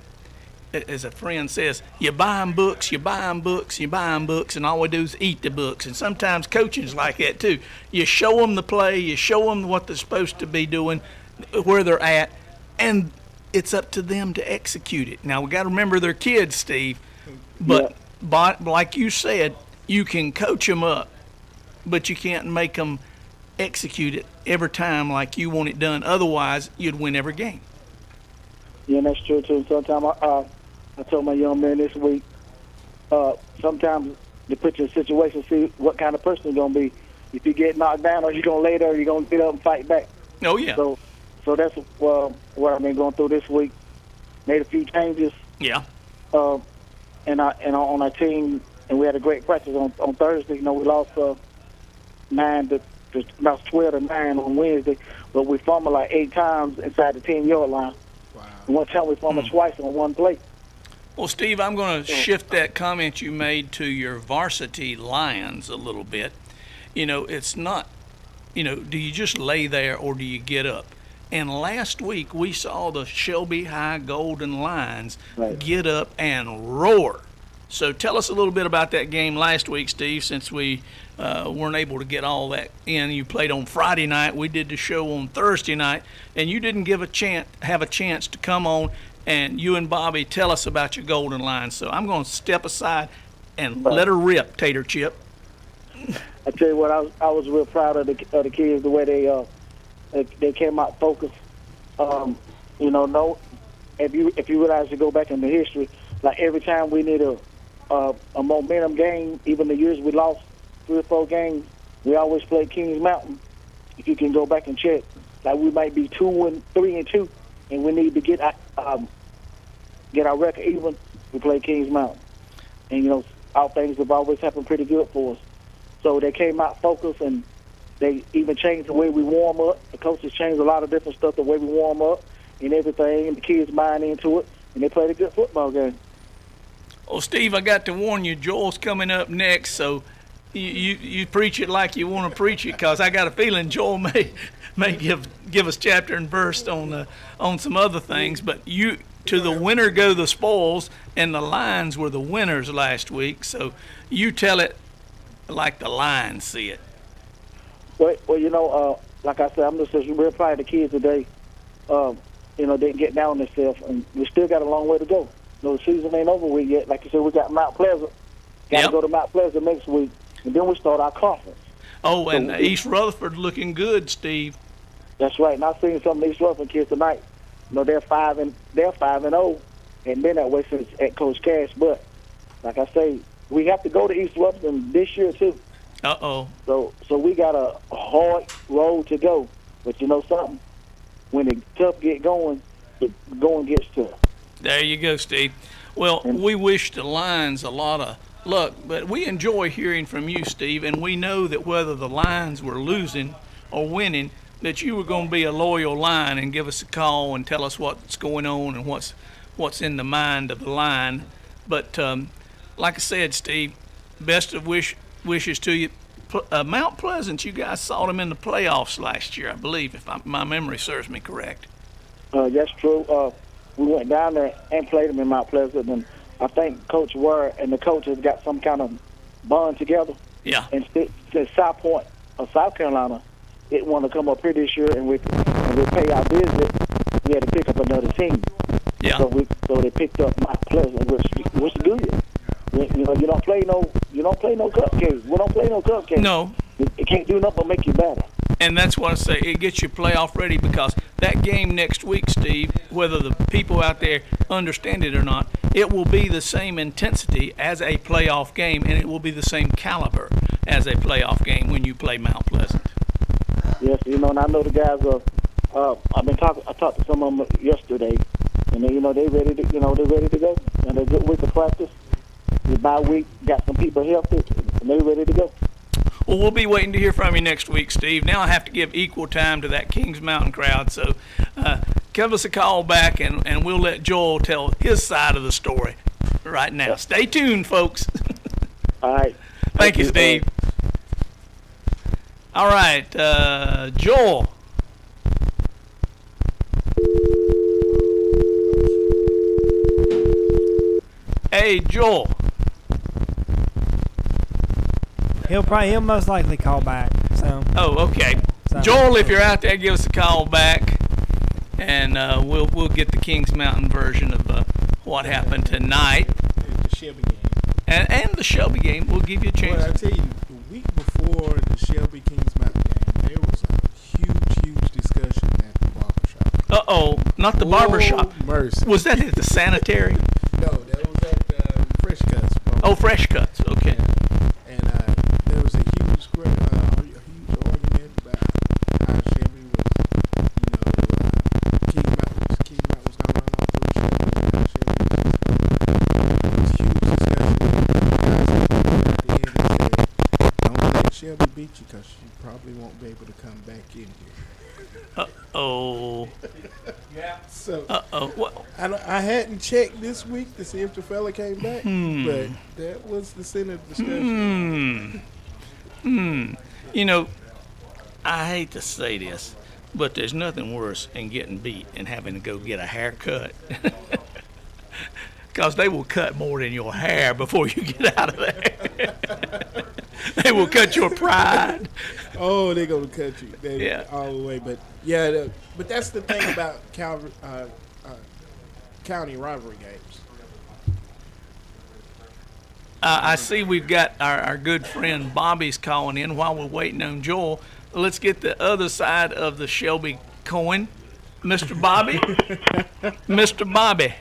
as a friend says, you buy them books, you buy them books, you buy them books, and all we do is eat the books. And sometimes coaching's like that too. You show them the play, you show them what they're supposed to be doing, where they're at, and it's up to them to execute it. Now, we got to remember they're kids, Steve, but like you said, you can coach them up, but you can't make them execute it every time like you want it done. Otherwise, you'd win every game. Yeah, that's true, too. Sometimes I told my young man this week, sometimes to put you in a situation, see what kind of person you're going to be. If you get knocked down, or you're going to lay there, or you're going to get up and fight back. Oh, yeah. So that's what I've been going through this week. Made a few changes. Yeah. And on our team, and we had a great practice on Thursday. We lost 12 to 9 on Wednesday, but we fumbled like 8 times inside the 10-yard line. Wow. One time we fumbled twice on one play. Well, Steve, I'm going to shift that comment you made to your varsity Lions a little bit. It's not, do you just lay there or do you get up? And last week we saw the Shelby High Golden Lions get up and roar. So tell us a little bit about that game last week, Steve, since we weren't able to get all that in. You played on Friday night. We did the show on Thursday night, and you didn't have a chance to come on, and you and Bobby tell us about your Golden Lions. So I'm going to step aside and let her rip, Tater Chip. I tell you what, I was real proud of the kids, the way they came out focused. If you realize to go back into history, like every time we need a momentum game, even the years we lost 3 or 4 games, we always play Kings Mountain. If you can go back and check, like we might be 3-2, and we need to get our record even. We play Kings Mountain, and our things have always happened pretty good for us. So they came out focused, and they even changed the way we warm up. The coaches changed a lot of different stuff, the way we warm up and everything, and the kids mind into it, and they played a good football game. Well, Steve, I got to warn you, Joel's coming up next, so you preach it like you want to preach it, because I got a feeling Joel may give us chapter and verse on some other things. But to the winner go the spoils, and the Lions were the winners last week. So you tell it like the Lions see it. Well, like I said, I'm just real proud of the kids today. They get down on themselves, and we still got a long way to go. The season ain't over with yet. Like you said, we got Mount Pleasant. Got to go to Mount Pleasant next week, and then we start our conference. Oh, and East Rutherford looking good, Steve. That's right. And I seen some of the East Rutherford kids tonight. They're 5-0, and been that way since at Coach Cash. But like I say, we have to go to East Rutherford this year too. Uh-oh. So we got a hard road to go. But you know something? When the tough get going, the going gets tough. There you go, Steve. Well, we wish the Lions a lot of luck, but we enjoy hearing from you, Steve, and we know that whether the Lions were losing or winning, that you were going to be a loyal Lion and give us a call and tell us what's going on and what's in the mind of the Lion. But like I said, Steve, best of wishes to you. Mount Pleasant, you guys saw them in the playoffs last year, I believe, if my memory serves me correct. That's true. We went down there and played them in Mount Pleasant, and I think Coach Ware and the coaches got some kind of bond together. Yeah. And since South Point of South Carolina didn't want to come up here this year, and we pay our visit, we had to pick up another team. Yeah. So they picked up Mount Pleasant, which is good. You don't play no cupcakes. We don't play no cupcakes. No. It can't do nothing but make you better. And that's what I say. It gets you playoff ready because that game next week, Steve, whether the people out there understand it or not, it will be the same intensity as a playoff game, and it will be the same caliber as a playoff game when you play Mount Pleasant. Yes, and I know the guys are. I talked to some of them yesterday, and they ready to go. And a good week of practice. The bye week got some people healthy, and they ready to go. Well, we'll be waiting to hear from you next week, Steve. Now I have to give equal time to that Kings Mountain crowd, so give us a call back, and we'll let Joel tell his side of the story right now. Stay tuned, folks. All right. Thank you, Steve. All right, Joel. Hey, Joel. He'll most likely call back. So. Oh, okay. So. Joel, if you're out there, give us a call back, and we'll get the Kings Mountain version of what happened tonight. The Shelby game. And the Shelby game. We'll give you a chance. Well, I tell you, the week before the Shelby Kings Mountain game, there was a huge discussion at the barbershop. Uh-oh, not the barbershop. Mercy. Was that at the sanitary? No, that was at Fresh Cuts. Oh, Fresh Cuts. Okay. Yeah. And there was a huge argument about how Shelby was, King Mountain was going to run off through Shelby, and how Shelby was just going to. There was huge discussion. Guys at the end said, don't let Shelby beat you because she probably won't be able to come back in here. Uh-oh. Yeah. So. Uh-oh. Well, I hadn't checked this week to see if the fella came back, but that was the center of discussion. I hate to say this, but there's nothing worse than getting beat and having to go get a haircut. Because they will cut more than your hair before you get out of there. They will cut your pride. Oh, they're going to cut you. Yeah. All the way. But, yeah, but that's the thing about county rivalry games. I see we've got our good friend Bobby's calling in while we're waiting on Joel. Let's get the other side of the Shelby coin. Mr. Bobby? Mr. Bobby.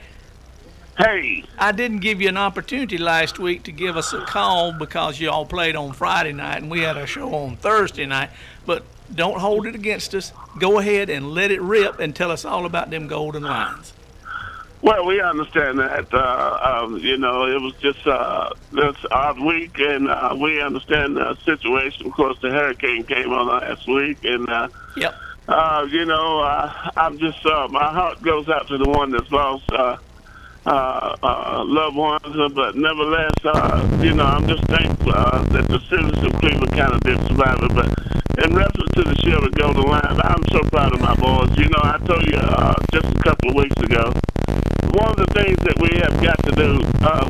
Hey. I didn't give you an opportunity last week to give us a call because you all played on Friday night and we had a show on Thursday night. But don't hold it against us. Go ahead and let it rip and tell us all about them golden lines. Well, we understand that. It was just this odd week, and we understand the situation. Of course, the hurricane came on last week, and yep. I'm just my heart goes out to the one that's lost loved ones, but nevertheless, I'm just thankful that the citizens of Cleveland kind of did survive it. But in reference to the Shelby Golden Line, I'm so proud of my boys. I told you just a couple of weeks ago, one of the things that we have got to do,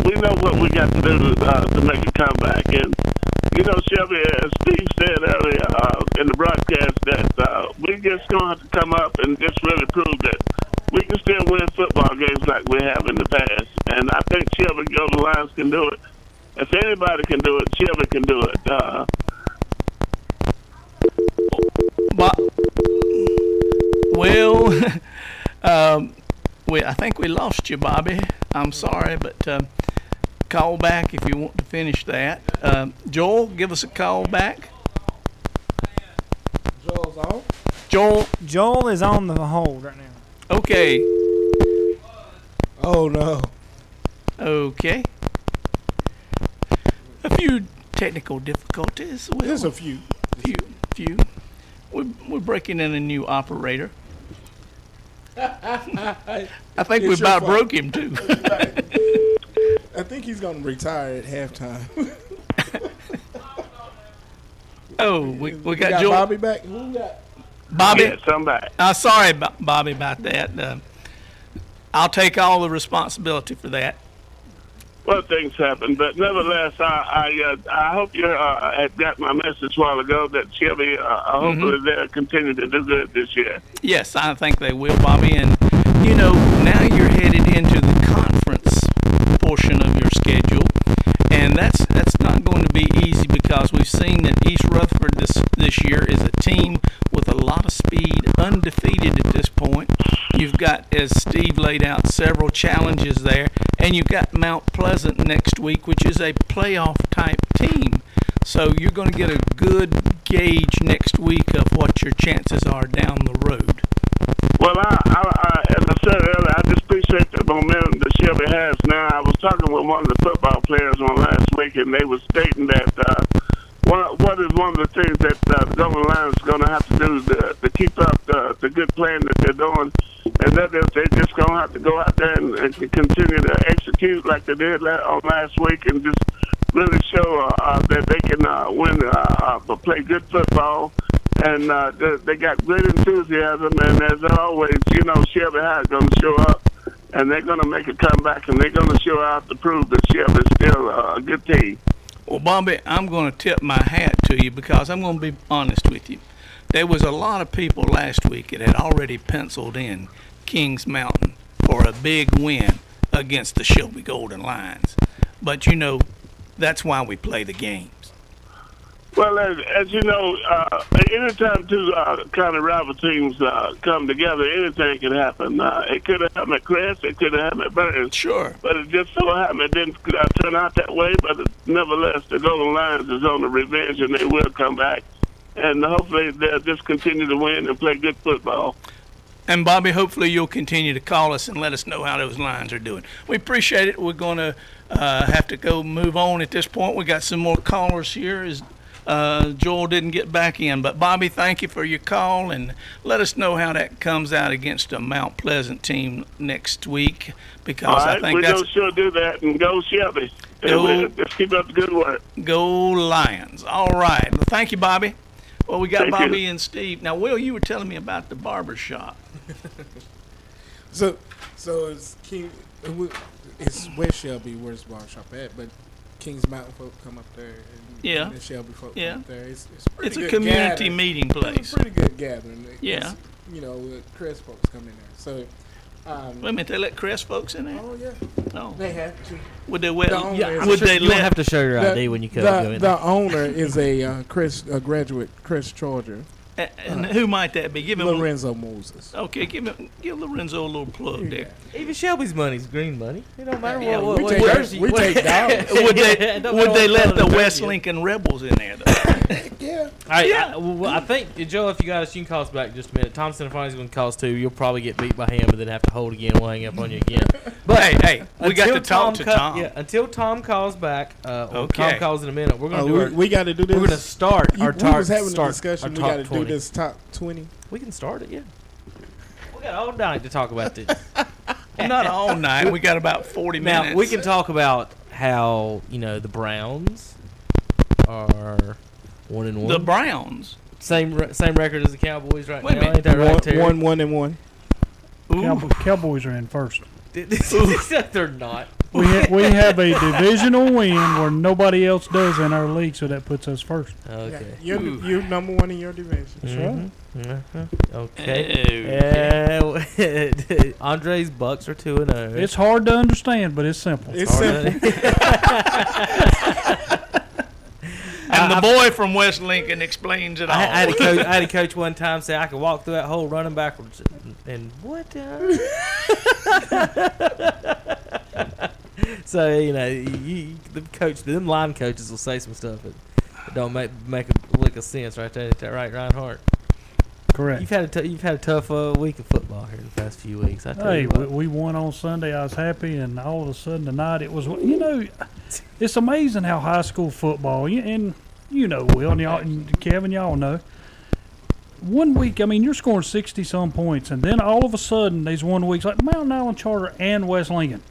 we know what we got to do to make a comeback. And, Shelby, as Steve said earlier in the broadcast, that we just going to have to come up and just really prove that we can still win football games like we have in the past. And I think Shelby Golden Lions can do it. If anybody can do it, Shelby can do it. I think we lost you, Bobby. I'm sorry, but call back if you want to finish that. Joel, give us a call back. Joel's on? Joel is on the hold right now. Okay. Oh, no. Okay. A few technical difficulties. There's a few. Few. We're breaking in a new operator. I think we about broke him, too. I think he's going to retire at halftime. We got Joel. Bobby back? Who got? Bobby? Yes, I'm back. Sorry, Bobby, about that. I'll take all the responsibility for that. Well, things happen, but nevertheless, I hope you had got my message a while ago that Shelby, hopefully they'll continue to do good this year. Yes, I think they will, Bobby. And, now you're headed into the conference portion of your schedule. And that's not going to be easy because we've seen that East Rutherford this year is a team got, as Steve laid out, several challenges there, and you've got Mount Pleasant next week, which is a playoff type team. So you're going to get a good gauge next week of what your chances are down the road. Well, as I said earlier, I just appreciate the momentum that Shelby has now. I was talking with one of the football players on last week, and they were stating that what is one of the things that the Golden Lions is going to have to do to keep up the good playing that they're doing, and that is they're just going to have to go out there and continue to execute like they did on last week, and just really show that they can play good football. And they got great enthusiasm, and as always, Shelby High is going to show up, and they're going to make a comeback, and they're going to show out to prove that Shelby is still a good team. Well, Bobby, I'm going to tip my hat to you because I'm going to be honest with you. There was a lot of people last week that had already penciled in Kings Mountain for a big win against the Shelby Golden Lions. But, that's why we play the games. Well, as you know, anytime two kind of rival teams come together, anything can happen. It could have happened at Crest, it could have happened at Burns. Sure. But it just so happened it didn't turn out that way. But nevertheless, the Golden Lions is on the revenge, and they will come back. And hopefully they'll just continue to win and play good football. And, Bobby, hopefully you'll continue to call us and let us know how those Lions are doing. We appreciate it. We're going to have to go move on at this point. We got some more callers here. Joel didn't get back in. But, Bobby, thank you for your call, and let us know how that comes out against a Mount Pleasant team next week. Because all right, I think we that's will sure do that, and go Shelby. Just keep up the good work. Go Lions. All right. Well, thank you, Bobby. Well, we got Thank Bobby you. and Steve. Now, Will, you were telling me about the barber shop. So it's West Shelby where's the barber shop at, but Kings Mountain folk come up there, and the Shelby folk come up there. It's It's pretty a good community gathering. meeting place. It's a pretty good gathering. Yeah. Crest folks come in there. So, Wait a minute, they let Crest folks in there? Oh yeah. No. They have to. Would they The owner is- would they You don't let have to show your ID when you come in. The owner is a graduate Crest Charger. And who might that be? Give him Lorenzo Moses. Okay, give Lorenzo a little plug there. Even Shelby's money's green money. It don't matter Yeah, what we take jersey. we take dollars. Would It don't matter they what let color the jersey West is. Lincoln Rebels in there, though? Yeah. I think, Joe, if you got us, you can call us back in just a minute. Tom Cinephoni's going to call us too. You'll probably get beat by him, but then have to hold again. We'll hang up on you again. But hey, we got to until talk to Tom. Yeah, until Tom calls back, or Okay. Tom calls in a minute, we're going to do we got to do this. We're going to start our We top. was having a start discussion. our We top got to 20. do this top 20. We can start it, yeah. We got all night to talk about this. Not all night. We got about 40 minutes. Now, we can talk about how, the Browns are 1-1. The Browns. Same record as the Cowboys right Wait a now. minute. Ain't that right, Terry? 1-1. Cowboys are in first. They're not. We have a divisional win where nobody else does in our league, so that puts us first. Okay. Yeah, you're number one in your division. Okay. Andre's Bucks are 2-0. It's hard to understand, but it's simple. It's simple. And the boy from West Lincoln explains it all. I had a coach one time say I could walk through that hole running backwards. And what? So them line coaches will say some stuff that don't make a lick of sense right there. Ain't that right, Reinhardt? Correct. You've had a tough week of football here the past few weeks. I tell Hey, you what. we won on Sunday. I was happy, and all of a sudden tonight it was. It's amazing how high school football, and Will and y'all, and Kevin, y'all know. 1 week, you're scoring 60-some points, and then all of a sudden there's 1 week like Mountain Island Charter and West Lincoln.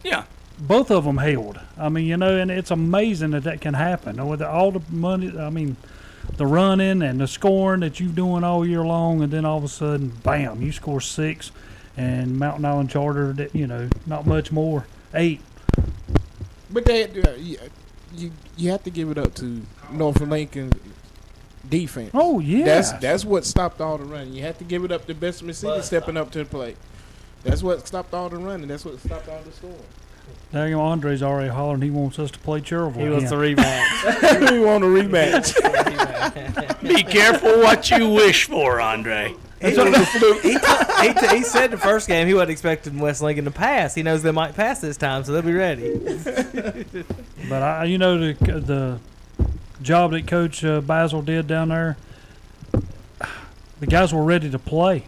Yeah. Both of them held. And it's amazing that can happen. With all the money, the running and the scoring that you're doing all year long, and then all of a sudden, bam, you score 6, and Mountain Island Charter, not much more, 8. But you have to give it up to North Lincoln defense. Oh yeah, that's what stopped all the running. You have to give it up to Best Mississippi stepping up to the plate. That's what stopped all the running. That's what stopped all the scoring. Dang, Andre's already hollering he wants us to play Cherville. He wants a rematch. We want a rematch. Be careful what you wish for, Andre. He said the first game he wasn't expecting West Lincoln to pass. He knows they might pass this time, so they'll be ready. But the job that Coach Basil did down there, the guys were ready to play.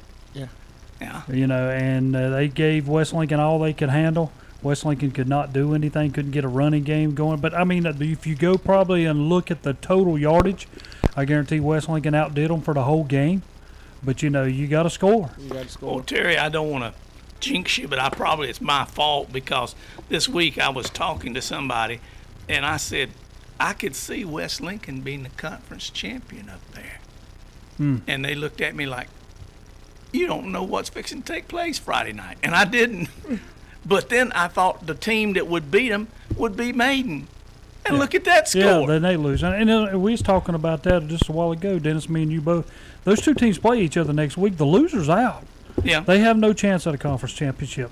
Yeah. And they gave West Lincoln all they could handle. West Lincoln could not do anything, couldn't get a running game going. But, I mean, if you go probably and look at the total yardage, I guarantee West Lincoln outdid them for the whole game. But, you got to score. You got to score. Well, Terry, I don't want to jinx you, but it's my fault because this week I was talking to somebody, and I said, I could see West Lincoln being the conference champion up there. And they looked at me like, you don't know what's fixing to take place Friday night. And I didn't. But then I thought the team that would beat them would be Maiden. And look at that score. Yeah, then they lose. And we was talking about that just a while ago, Dennis, me and you both. Those two teams play each other next week. The loser's out. Yeah. They have no chance at a conference championship.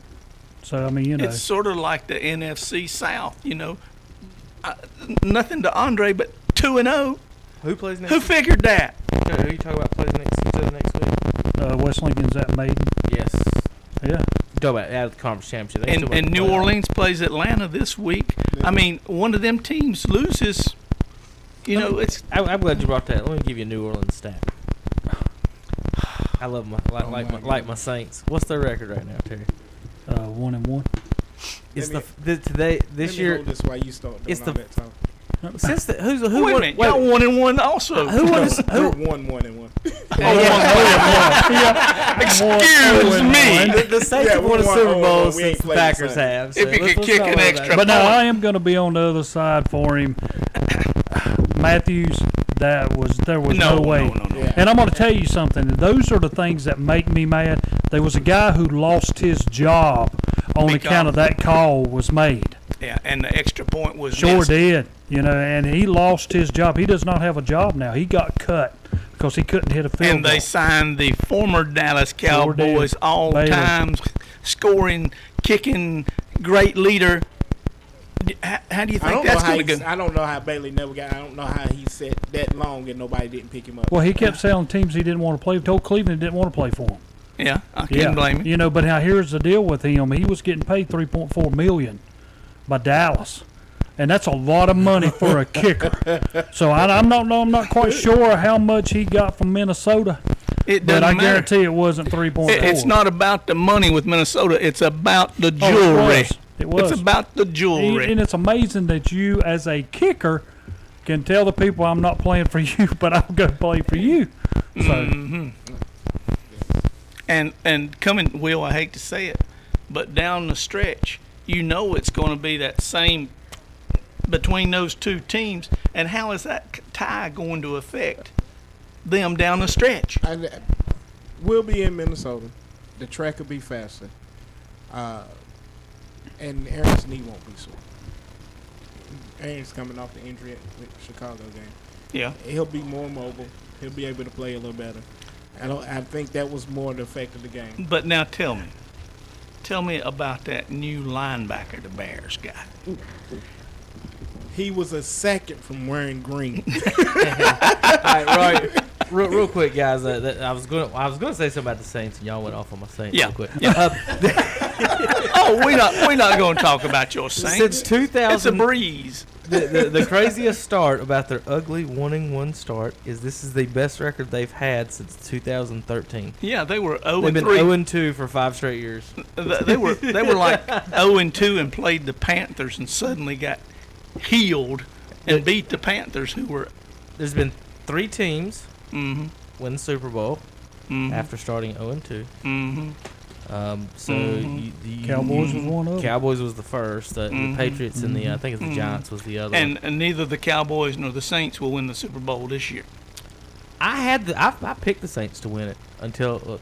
So, I mean, It's sort of like the NFC South, nothing to Andre, but 2-0. Who plays next Who week? figured that? Who are you talking about plays each other next week? West Lincoln's at Maiden. Yes. Yeah. Talk about out of the conference championship. They still And have to New play. Orleans plays Atlanta this week. I mean, one of them teams loses. I'm glad you brought that. Let me give you a New Orleans stat. I love my Saints. What's their record right now, Terry? 1-1. It's this year. Hold this while you start doing It's all the that talk. Since who Wait a won? minute, y'all 1-1 also. Who won? We're 1-1-1. Excuse me. The Saints have won a Super Bowl since the Packers have. If you could kick an extra But now I am going to be on the other side for him. Matthews, there was no way. No. Yeah. And I'm going to tell you something. Those are the things that make me mad. There was a guy who lost his job on account of that call was made. Yeah, and the extra point was Sure missed. did. And he lost his job. He does not have a job now. He got cut because he couldn't hit a field And goal. they signed the former Dallas Cowboys all-time scoring, kicking, great leader. How do you think that's going to go? I don't know how Bailey never got. I don't know how he sat that long and nobody didn't pick him up. Well, he kept telling teams he didn't want to play. He told Cleveland he didn't want to play for him. Yeah, I can't blame him. But now here's the deal with him. He was getting paid $3.4 million by Dallas, and that's a lot of money for a kicker. So I'm not quite sure how much he got from Minnesota. It but doesn't I guarantee it wasn't 3.4. It's not about the money with Minnesota. It's about the jewelry. It was. It's about the jewelry. And it's amazing that you, as a kicker, can tell the people I'm not playing for you, but I'll go play for you. So. And coming, Will, I hate to say it, but down the stretch, it's going to be that same between those two teams. And how is that tie going to affect them down the stretch? We'll be in Minnesota. The track will be faster. And Aaron's knee won't be sore. Aaron's coming off the injury with the Chicago game. Yeah. He'll be more mobile. He'll be able to play a little better. I think that was more the effect of the game. But now tell me about that new linebacker the Bears got. He was a second from wearing green. Right. Real quick, guys. I was going to say something about the Saints, and y'all went off on my Saints. Yeah. Real quick. Yeah. We're not going to talk about your Saints. Since 2000, it's a breeze. The craziest start about their ugly 1-1 start is this is the best record they've had since 2013. Yeah, they were 0-3. They've been 0-2 for 5 straight years. They were like 0-2 and played the Panthers and suddenly got healed and beat the Panthers, who were. There's been 3 teams win the Super Bowl after starting 0-2. Cowboys was one of them. Cowboys was the first. The Patriots and I think it's the Giants was the other. And neither the Cowboys nor the Saints will win the Super Bowl this year. I picked the Saints to win it until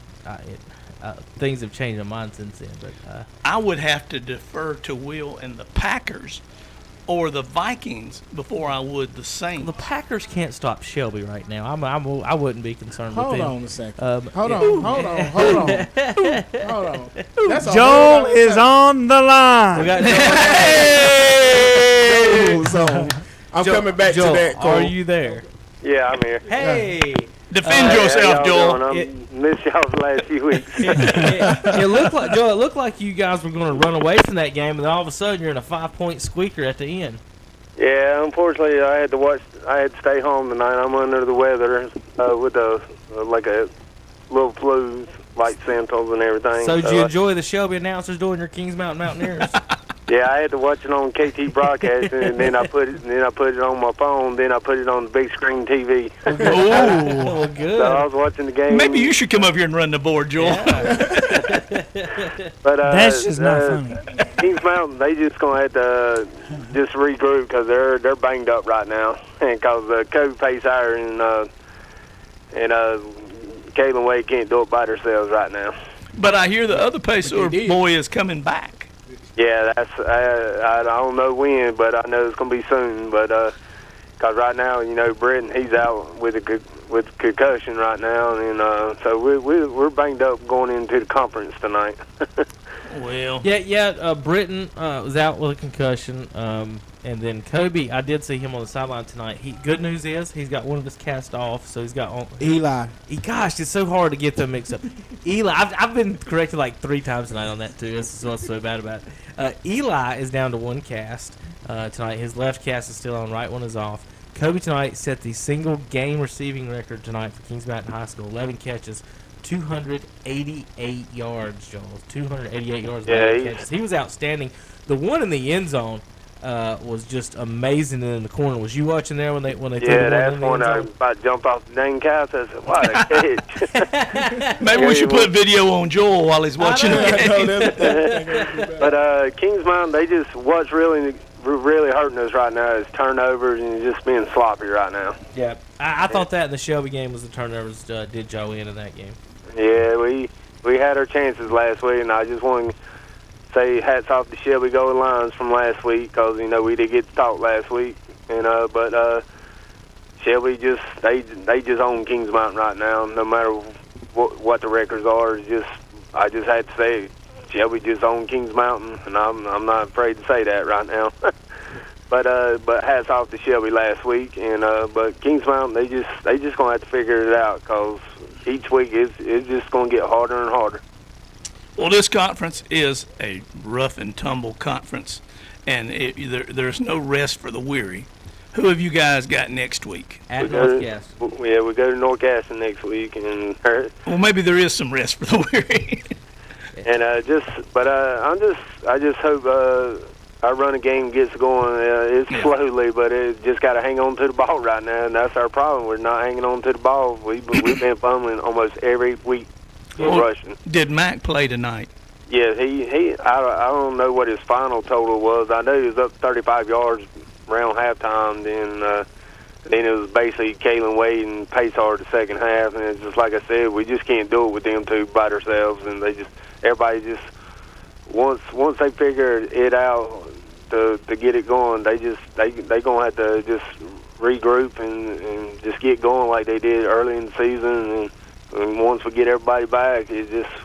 things have changed my mind since then. But I would have to defer to Will and the Packers or the Vikings before I would the Saints. The Packers can't stop Shelby right now. I wouldn't be concerned with them. Hold on a second. Hold on. That's Joel is on the line. We got so I'm coming back Joel, to that. Cole. Are you there? Yeah, I'm here. Hey, Defend Hey, yourself, how Joel. y'all doing? I missed y'all the last few weeks. It looked like Joe. It looked like you guys were going to run away from that game, and then all of a sudden you're in a 5-point squeaker at the end. Yeah, unfortunately, I had to stay home tonight. I'm under the weather with like a little flu, like symptoms and everything. So did you enjoy the Shelby announcers doing your Kings Mountain Mountaineers? Yeah, I had to watch it on KT broadcasting, and then I put it on my phone. Then I put it on the big screen TV. Oh, good. So I was watching the game. Maybe you should come up here and run the board, Joel. But That's just not funny. Kings Mountain, they just gonna have to just regroup because they're banged up right now, and because Kobe Paceire and Caitlin Wade can't do it by themselves right now. But I hear the other Pacer boy is coming back. Yeah, that's I don't know when, but I know it's gonna be soon. But because right now, Britton, he's out with concussion right now, and so we're banged up going into the conference tonight. Well, yeah. Britton was out with a concussion, and then Kobe. I did see him on the sideline tonight. Good news is he's got one of his cast off, so he's got Eli. Gosh, it's so hard to get them mixed up. Eli, I've been corrected like 3 times tonight on that too. This is what's so bad about it. Eli is down to 1 cast tonight. His left cast is still on, right one is off. Kobe tonight set the single game receiving record tonight for Kings Mountain High School. 11 catches, 288 yards, Joel. 288 yards. Yeah, catches. He was outstanding. The one in the end zone was just amazing in the corner. Was you watching there when they threw the one that's in the when end I zone? about to jump off the dang couch. I said, "What a catch!" Maybe we should put video on Joel while he's watching the game. But Kings Mountain, what's really hurting us right now is turnovers and just being sloppy right now. Yeah, I thought that in the Shelby game was the turnovers did Joe in that game. Yeah, we had our chances last week, and I just want to say hats off to Shelby Golden Lions from last week because we did get to talk last week, and but Shelby they just own Kings Mountain right now. No matter what the records are, I just had to say it. Shelby just own Kings Mountain, and I'm not afraid to say that right now. But hats off to Shelby last week, and but Kings Mountain they just gonna have to figure it out because each week it's just gonna get harder and harder. Well, this conference is a rough and tumble conference, and there's no rest for the weary. Who have you guys got next week? At North Gas. Yeah, we go to North Gaston next week, and well, maybe there is some rest for the weary. And I just hope our running game gets going. It's slowly, but it just got to hang on to the ball right now, and that's our problem. We're not hanging on to the ball. We've been fumbling almost every week. Rushing. Did Mac play tonight? Yeah, I don't know what his final total was. I know he was up 35 yards around halftime. Then it was basically Kaylin Wade and Paceard the second half, and it's just like I said, we just can't do it with them two by themselves, and everybody just once they figure it out to get it going, they gonna have to just regroup and just get going like they did early in the season, and once we get everybody back,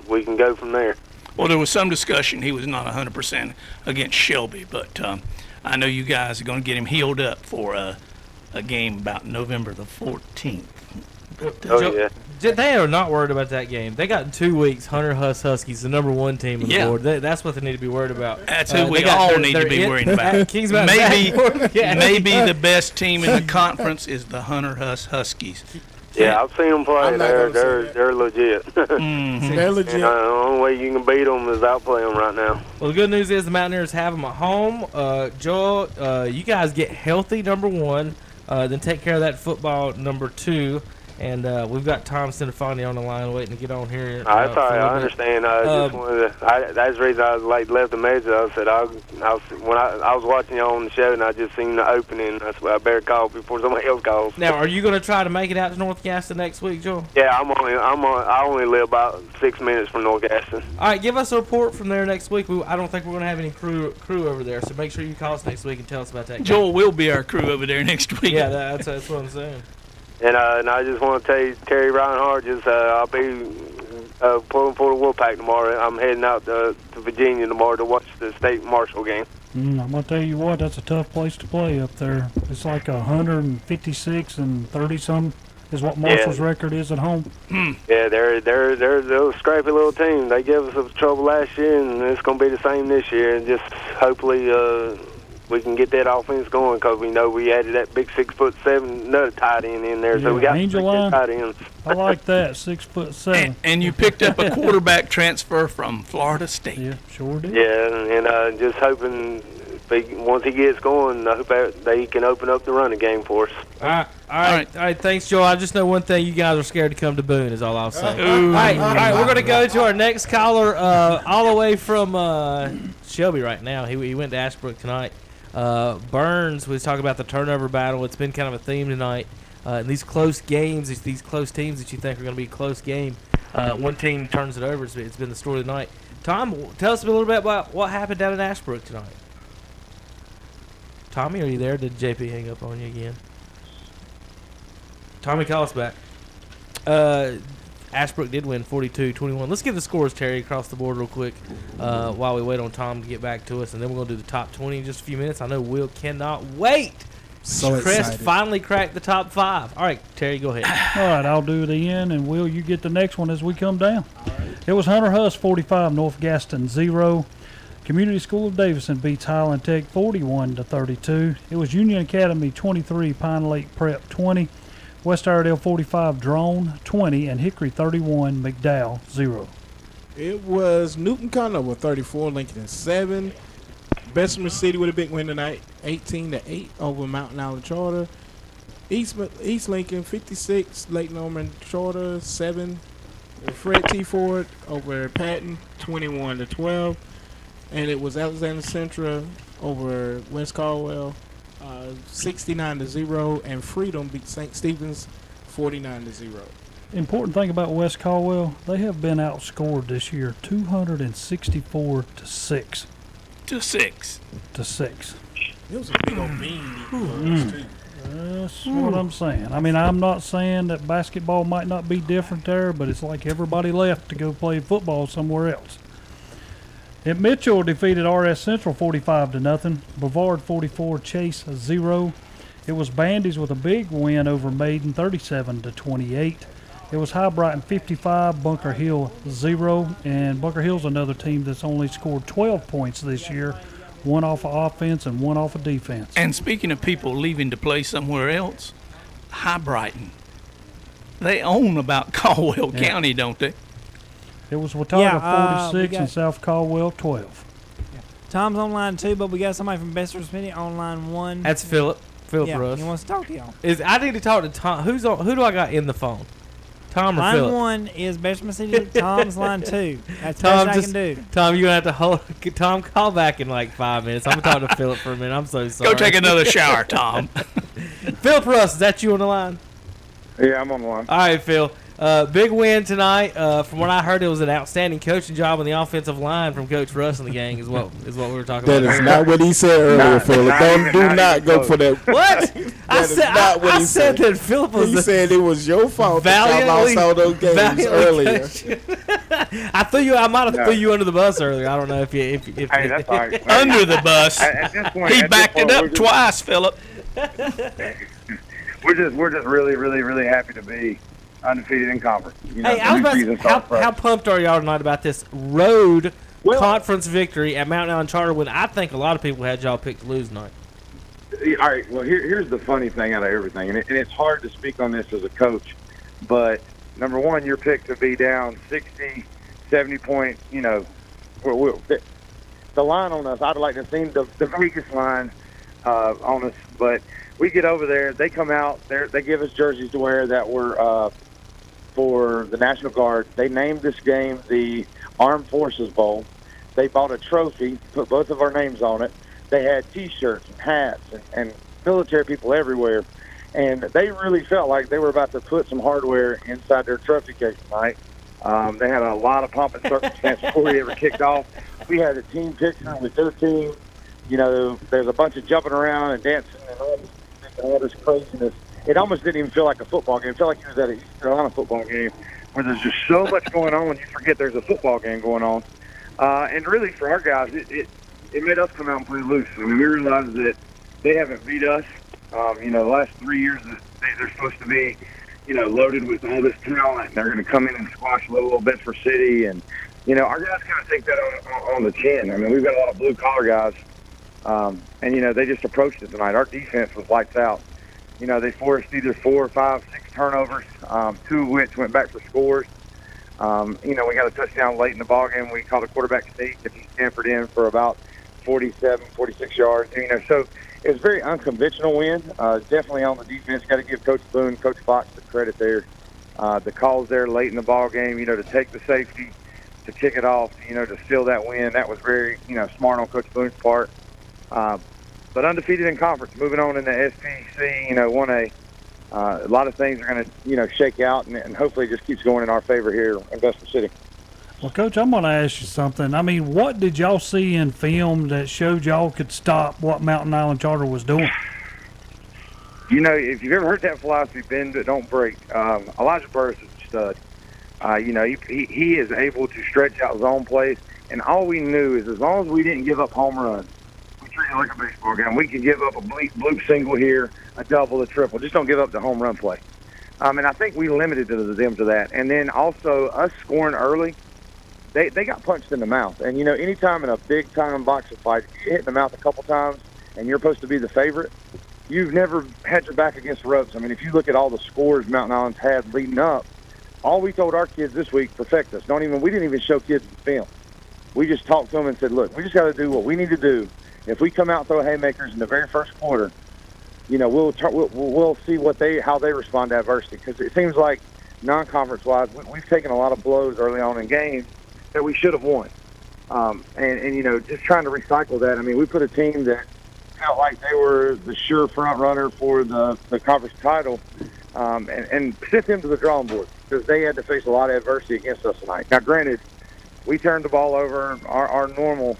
we can go from there. Well, there was some discussion. He was not 100% against Shelby, but I know you guys are going to get him healed up for a game about November the 14th. But, yeah. They are not worried about that game. They got in 2 weeks Hunter Huskies, the #1 team on the board. That's what they need to be worried about. That's who we all need to be worried about. Kings maybe the best team in the conference is the Hunter Huskies. Yeah, I've seen them play. They're legit. Mm-hmm. They're legit. And, the only way you can beat them is outplay them right now. Well, the good news is the Mountaineers have them at home. Joel, you guys get healthy, #1. Then take care of that football, #2. And we've got Tom Cinefani on the line waiting to get on here. That's all right. I understand. Just wanted to, that's the reason I left the message. I said when I was watching you on the show and I just seen the opening. That's why I better call before somebody else calls. Now, are you going to try to make it out to North Gaston next week, Joel? Yeah, I only live about 6 minutes from North Gaston. All right, give us a report from there next week. I don't think we're going to have any crew over there, so make sure you call us next week and tell us about that game. Joel will be our crew over there next week. Yeah, that's what I'm saying. And I just want to tell you, Terry Reinhardt, I'll be pulling for the Wolfpack tomorrow. I'm heading out to Virginia tomorrow to watch the state marshal game. I'm going to tell you what, that's a tough place to play up there. It's like 156 and 30-some. is what Marshall's record is at home. Yeah, they're a scrappy little team. They gave us some trouble last year, and it's going to be the same this year. And just hopefully we can get that offense going, because we know we added that big 6'7" another tight end in there, so we got Angel line. tight ends. I like that, 6'7". And you picked up a quarterback transfer from Florida State. Yeah, sure did. Yeah, and just hoping once he gets going, I hope they can open up the running game for us. All right. Thanks, Joe. I just know one thing: you guys are scared to come to Boone. Is all I'll say. All right. We're gonna go to our next caller, all the way from Shelby right now. He went to Ashbrook tonight. Burns was talking about the turnover battle. It's been kind of a theme tonight. In these close games, these close teams that you think are going to be a close game, one team turns it over. It's been the story of the night. Tom, tell us a little bit about what happened down in Ashbrook tonight. Tommy, are you there? Did JP hang up on you again? Tommy, call us back. Ashbrook did win 42-21. Let's give the scores, Terry, across the board real quick while we wait on Tom to get back to us, and then we're going to do the top 20 in just a few minutes. I know Will cannot wait. So Chris excited. finally cracked the top 5. All right, Terry, go ahead. All right, I'll do the end, and Will, you get the next one as we come down. It was Hunter Huss 45, North Gaston 0. Community School of Davison beats Highland Tech 41-32. It was Union Academy 23, Pine Lake Prep 20. West Iredell 45, Drone 20, and Hickory 31, McDowell 0. It was Newton Conover 34, Lincoln 7. Bessemer City with a big win tonight, 18-8 over Mountain Island Charter. East Lincoln 56, Lake Norman Charter 7. Fred T. Ford over Patton 21-12. And it was Alexander Central over West Caldwell 69-0, and Freedom beat St. Stephen's 49-0. Important thing about West Caldwell, they have been outscored this year 264-6. To 6. It was a big old bean. That's what I'm saying. I mean, I'm not saying that basketball might not be different there, but it's like everybody left to go play football somewhere else. And Mitchell defeated RS Central 45-0. Brevard 44, Chase 0. It was Bandy's with a big win over Maiden 37-28. It was High Brighton 55, Bunker Hill 0. And Bunker Hill's another team that's only scored 12 points this year, one off of offense and one off of defense. And speaking of people leaving to play somewhere else, High Brighton, they own about Caldwell County, don't they? It was Watauga 46 and South Caldwell 12. Tom's on line 2, but we got somebody from Bessemer City on line 1. That's Philip. Philip Russ. He wants to talk to y'all. I need to talk to Tom. Who do I got in the phone? Tom or line Philip? Line 1 is Bessemer City. Tom's line 2. That's the best I can do. Tom, you're going to have to hold. Tom, call back in like 5 minutes. I'm going to talk to Philip for a minute. I'm so sorry. Go take another shower, Tom. Philip Russ, is that you on the line? Yeah, I'm on the line. All right, Phil. Big win tonight. From what I heard, it was an outstanding coaching job on the offensive line from Coach Russ and the gang. Is what we were talking about. That is not what he said earlier, Philip. Do not go for that. What? I said that Philip was. He said it was your fault that y'all lost all those games earlier. I might have threw you under the bus earlier. I don't know if Hey, that's all right. Under the bus. At this point, He backed it up twice, Philip. We're just really, really, really happy to be undefeated in conference. You know, hey, I was about to say, how pumped are y'all tonight about this road conference victory at Mountain Island Charter when I think a lot of people had y'all picked to lose tonight? All right, well, here's the funny thing out of everything, and it's hard to speak on this as a coach, but number one, you're picked to be down 60, 70 point, the line on us, I'd like to see the Vegas line on us, but we get over there, they come out, they give us jerseys to wear that were for the National Guard. They named this game the Armed Forces Bowl. They bought a trophy, put both of our names on it. They had T-shirts and hats and military people everywhere. And they really felt like they were about to put some hardware inside their trophy case tonight. They had a lot of pomp and circumstance before we ever kicked off. We had a team picture with their team. There's a bunch of jumping around and dancing and all this craziness. It almost didn't even feel like a football game. It felt like you was at an East Carolina football game where there's just so much going on, you forget there's a football game going on. And really, for our guys, it made us come out and play loose. I mean, we realized that they haven't beat us. The last 3 years, they're supposed to be, loaded with all this talent. And they're going to come in and squash little Bedford City. And, our guys kind of take that on the chin. I mean, we've got a lot of blue-collar guys. And, they just approached it tonight. Our defense was lights out. They forced either 4, 5, 6 turnovers, 2 of which went back for scores. We got a touchdown late in the ballgame. We called a quarterback sneak that he scampered in for about 47, 46 yards. So it was a very unconventional win. Definitely on the defense. Got to give Coach Boone, Coach Fox the credit there. The calls there late in the ballgame, to take the safety, to kick it off, to steal that win. That was very, smart on Coach Boone's part. But undefeated in conference, moving on in the SPC, 1A. A lot of things are going to, shake out, and hopefully it just keeps going in our favor here in Bedford City. Well, Coach, I'm going to ask you something. I mean, what did y'all see in film that showed y'all could stop what Mountain Island Charter was doing? If you've ever heard that philosophy, bend but don't break, Elijah Burris is a stud. He is able to stretch out zone plays, and all we knew is as long as we didn't give up home runs, we treat it like a baseball game. We could give up a bloop single here, a double, a triple. Just don't give up the home run play. And I think we limited them to that. And then also us scoring early, they got punched in the mouth. And, anytime in a big-time boxing fight, if you get hit in the mouth a couple times and you're supposed to be the favorite, you've never had your back against the ropes. I mean, if you look at all the scores Mountain Island's had leading up, all we told our kids this week, perfect us. We didn't even show kids the film. We just talked to them and said, look, we just got to do what we need to do. If we come out and throw haymakers in the very first quarter, we'll see how they respond to adversity. Because it seems like non-conference wise, we've taken a lot of blows early on in games that we should have won. And just trying to recycle that. I mean, we put a team that felt like they were the sure front runner for the conference title, and sent them to the drawing board because they had to face a lot of adversity against us tonight. Now, granted, we turned the ball over our normal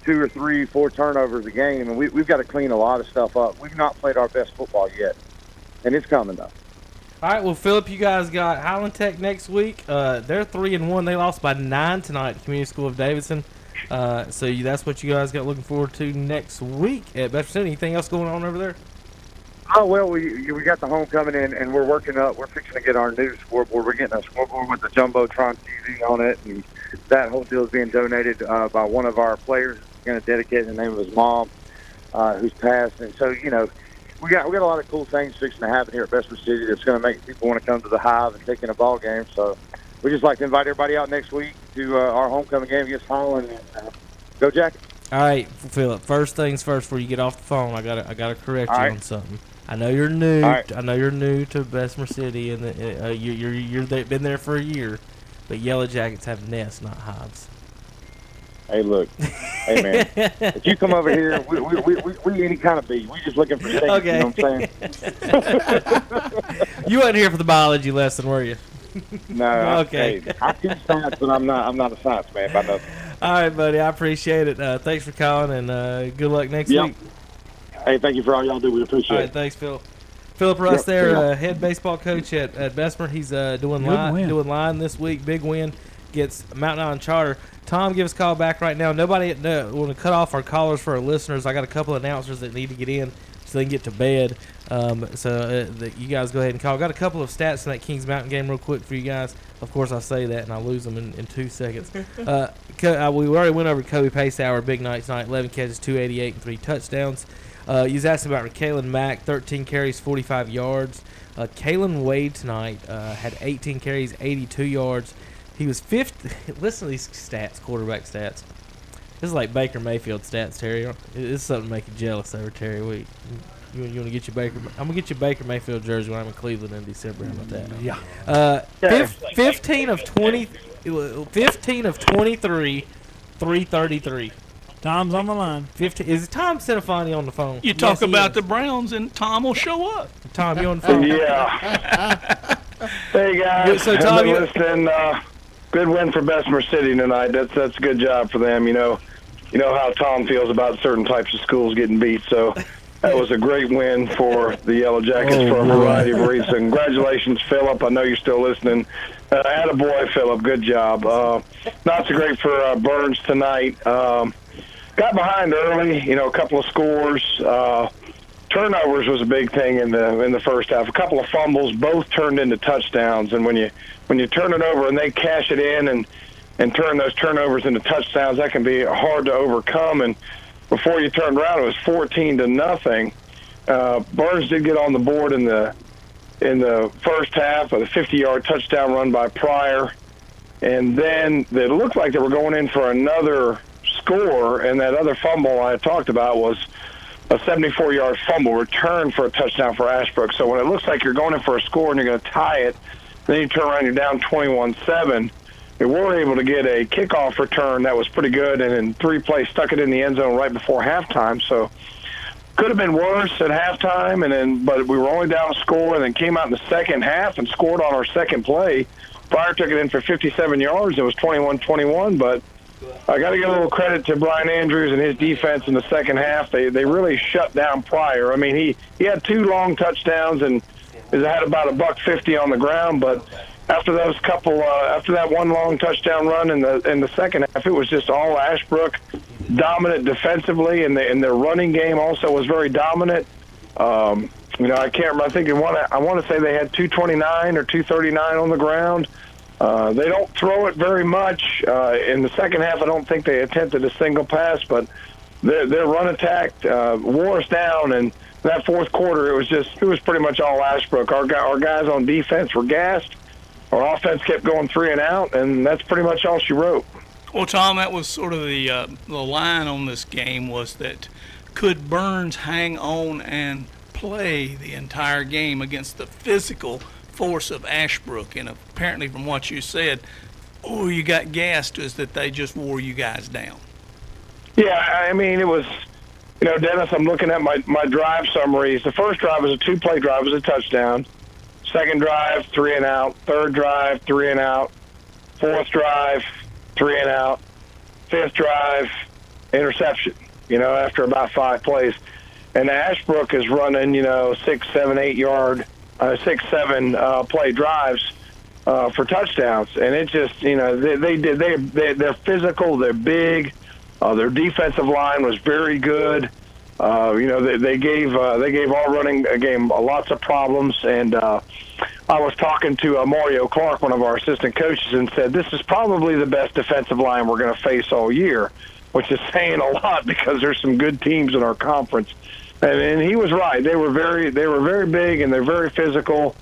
2 or 3, 4 turnovers a game, and we've got to clean a lot of stuff up. We've not played our best football yet, and it's coming, though. All right, well, Philip, you guys got Highland Tech next week. They're 3-1. They lost by 9 tonight at Community School of Davidson. So that's what you guys got looking forward to next week at Bedford City. Anything else going on over there? Oh, well, we got the homecoming in, and we're working up. We're fixing to get our new scoreboard. We're getting a scoreboard with the Jumbotron TV on it, and that whole deal is being donated by one of our players. He's going to dedicate in the name of his mom, who's passed. And so, we got a lot of cool things fixing to happen here at Bedford City that's going to make people want to come to the Hive and take in a ball game. So we just like to invite everybody out next week to our homecoming game against Holland. And go Jackets! All right, Philip. First things first. Before you get off the phone, I gotta correct you on something. I know you're new. I know you're new to Bessemer City, and you've been there for a year. But Yellow Jackets have nests, not hives. Hey, look. Hey, man. If you come over here, we any kind of bee. We just looking for steaks, okay. You know what I'm saying? You weren't here for the biology lesson, were you? No. Okay. Hey, I teach science, but I'm not a science man by nothing. All right, buddy. I appreciate it. Thanks for calling, and good luck next week. Hey, thank you for all y'all do. We appreciate it. All right, thanks, Phil. Philip Russ there, head baseball coach at Bessemer. He's doing line this week. Big win. Gets Mountain Island Charter. Tom, give us a call back right now. Nobody want to cut off our callers for our listeners. I got a couple of announcers that need to get in so they can get to bed. You guys go ahead and call. Got a couple of stats in that Kings Mountain game real quick for you guys. Of course, I say that and I lose them in 2 seconds. We already went over Kobe Pacehour. Big night tonight. 11 catches, 288, and 3 touchdowns. You was asking about Kalen Mack. 13 carries, 45 yards. Kalen Wade tonight had 18 carries, 82 yards. He was fifth. Listen to these stats, quarterback stats. This is like Baker Mayfield stats, Terry. This is something to make you jealous over, Terry. You want to get your Baker? I'm gonna get you a Baker Mayfield jersey when I'm in Cleveland in December. How about that? Yeah. 15 of 23, 333. Tom's on the line. 15. Is Tom Sinofani on the phone? You talk about the Browns, and Tom will show up. Tom, you on the phone? Yeah. Hey guys, so Tom, listening. Good win for Bessemer City tonight. That's a good job for them. You know how Tom feels about certain types of schools getting beat. So that was a great win for the Yellow Jackets for a variety of reasons. Congratulations, Philip. I know you're still listening. Attaboy, Philip. Good job. Not so great for Burns tonight. Got behind early. A couple of scores. turnovers was a big thing in the first half. A couple of fumbles, both turned into touchdowns. And when you turn it over and they cash it in and turn those turnovers into touchdowns, that can be hard to overcome. And before you turned around, it was 14-0. Burns did get on the board in the first half with a 50-yard touchdown run by Pryor. And then it looked like they were going in for another score, and that other fumble I talked about was a 74-yard fumble return for a touchdown for Ashbrook. So when it looks like you're going in for a score and you're going to tie it, then you turn around and you're down 21-7. They were able to get a kickoff return that was pretty good, and in 3 plays stuck it in the end zone right before halftime. So could have been worse at halftime, but we were only down a score, and then came out in the second half and scored on our second play. Pryor took it in for 57 yards. It was 21-21, but I got to give a little credit to Brian Andrews and his defense in the second half. They really shut down Pryor. I mean, he had 2 long touchdowns and had about $150 on the ground, but after that one long touchdown run in the second half, it was just all Ashbrook, dominant defensively, and their running game also was very dominant. I can't remember. I think I want to say they had 229 or 239 on the ground. They don't throw it very much. In the second half, I don't think they attempted a single pass, but their run attack wore us down. And that fourth quarter, it was pretty much all Ashbrook. Our guys on defense were gassed. Our offense kept going 3 and out, and that's pretty much all she wrote. Well, Tom, that was sort of the line on this game was that could Burns hang on and play the entire game against the physical force of Ashbrook? And apparently from what you said, you got gassed is that they just wore you guys down. Yeah, I mean, it was, Dennis, I'm looking at my drive summaries. The first drive was a 2-play drive, was a touchdown. Second drive, 3 and out. Third drive, 3 and out. Fourth drive, 3 and out. Fifth drive, interception, after about 5 plays. And Ashbrook is running, 6, 7, 8 yard, 6, 7 play drives for touchdowns. And it just, they're physical, they're big. Their defensive line was very good. They gave our running game lots of problems. And I was talking to Mario Clark, one of our assistant coaches, and said, this is probably the best defensive line we're going to face all year, which is saying a lot because there's some good teams in our conference. And he was right. They were very big, and they're very physical.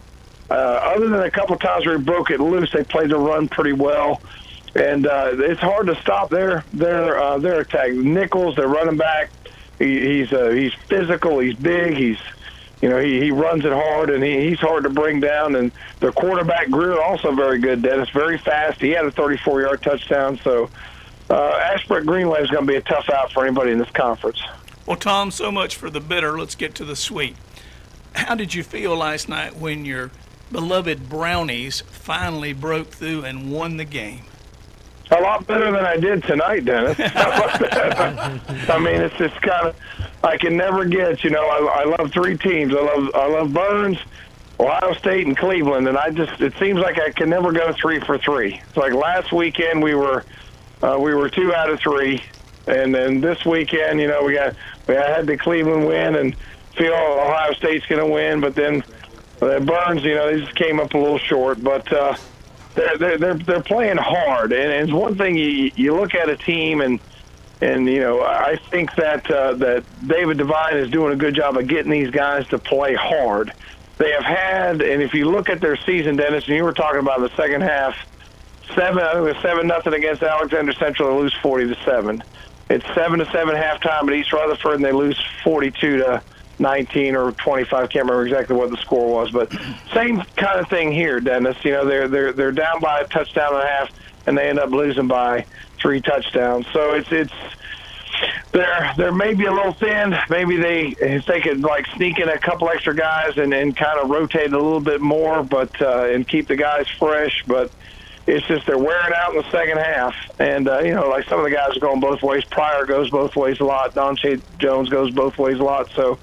Other than a couple times where he broke it loose, they played the run pretty well. And it's hard to stop their attack. Nichols, their running back, he's physical, he's big, he runs it hard, and he's hard to bring down. And their quarterback, Greer, also very good, Dennis, very fast. He had a 34-yard touchdown. So Ashbrook Greenway is going to be a tough out for anybody in this conference. Well, Tom, so much for the bitter. Let's get to the sweet. How did you feel last night when your beloved Brownies finally broke through and won the game? A lot better than I did tonight, Dennis. I mean, it's just kind of, I can never get, I love 3 teams. I love Burns, Ohio State, and Cleveland, and it seems like I can never go 3 for 3. It's like last weekend we were 2 out of 3, and then this weekend, we had the Cleveland win and feel Ohio State's going to win, but then Burns, they just came up a little short, but they're playing hard, and it's one thing you look at a team and I think that David Devine is doing a good job of getting these guys to play hard. They have had, and if you look at their season, Dennis, and you were talking about the second half, 7-0 against Alexander Central, they lose 40-7. It's 7-7 halftime at East Rutherford, and they lose 42-19 or 25. Can't remember exactly what the score was, but same kind of thing here, Dennis. They're down by a touchdown and a half, and they end up losing by 3 touchdowns. So they're maybe a little thin. Maybe if they could sneak in a couple extra guys and kind of rotate a little bit more, but and keep the guys fresh. But it's just they're wearing out in the second half, and some of the guys are going both ways. Pryor goes both ways a lot. Donche Jones goes both ways a lot. So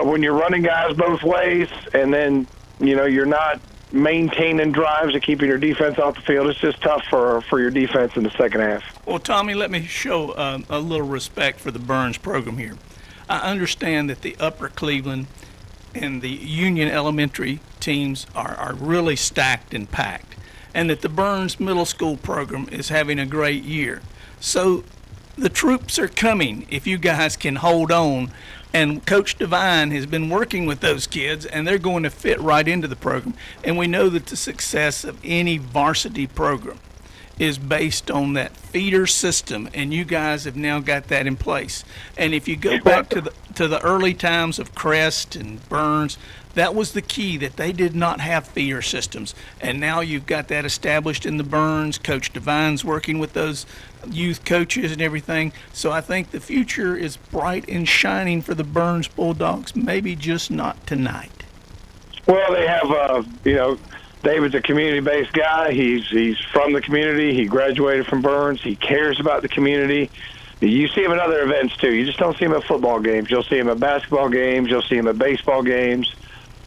when you're running guys both ways, and then you're not maintaining drives and keeping your defense off the field, it's just tough for your defense in the second half. Well, Tommy, let me show a little respect for the Burns program here. I understand that the Upper Cleveland and the Union Elementary teams are really stacked and packed, and that the Burns Middle School program is having a great year. So the troops are coming if you guys can hold on. And Coach Devine has been working with those kids, and they're going to fit right into the program. And we know that the success of any varsity program is based on that feeder system, and you guys have now got that in place. And if you go back to the early times of Crest and Burns, that was the key, that they did not have feeder systems. And now you've got that established in the Burns. Coach Devine's working with those youth coaches and everything. So I think the future is bright and shining for the Burns Bulldogs, maybe just not tonight. Well, they have, David's a community-based guy. He's from the community. He graduated from Burns. He cares about the community. You see him at other events, too. You just don't see him at football games. You'll see him at basketball games. You'll see him at baseball games.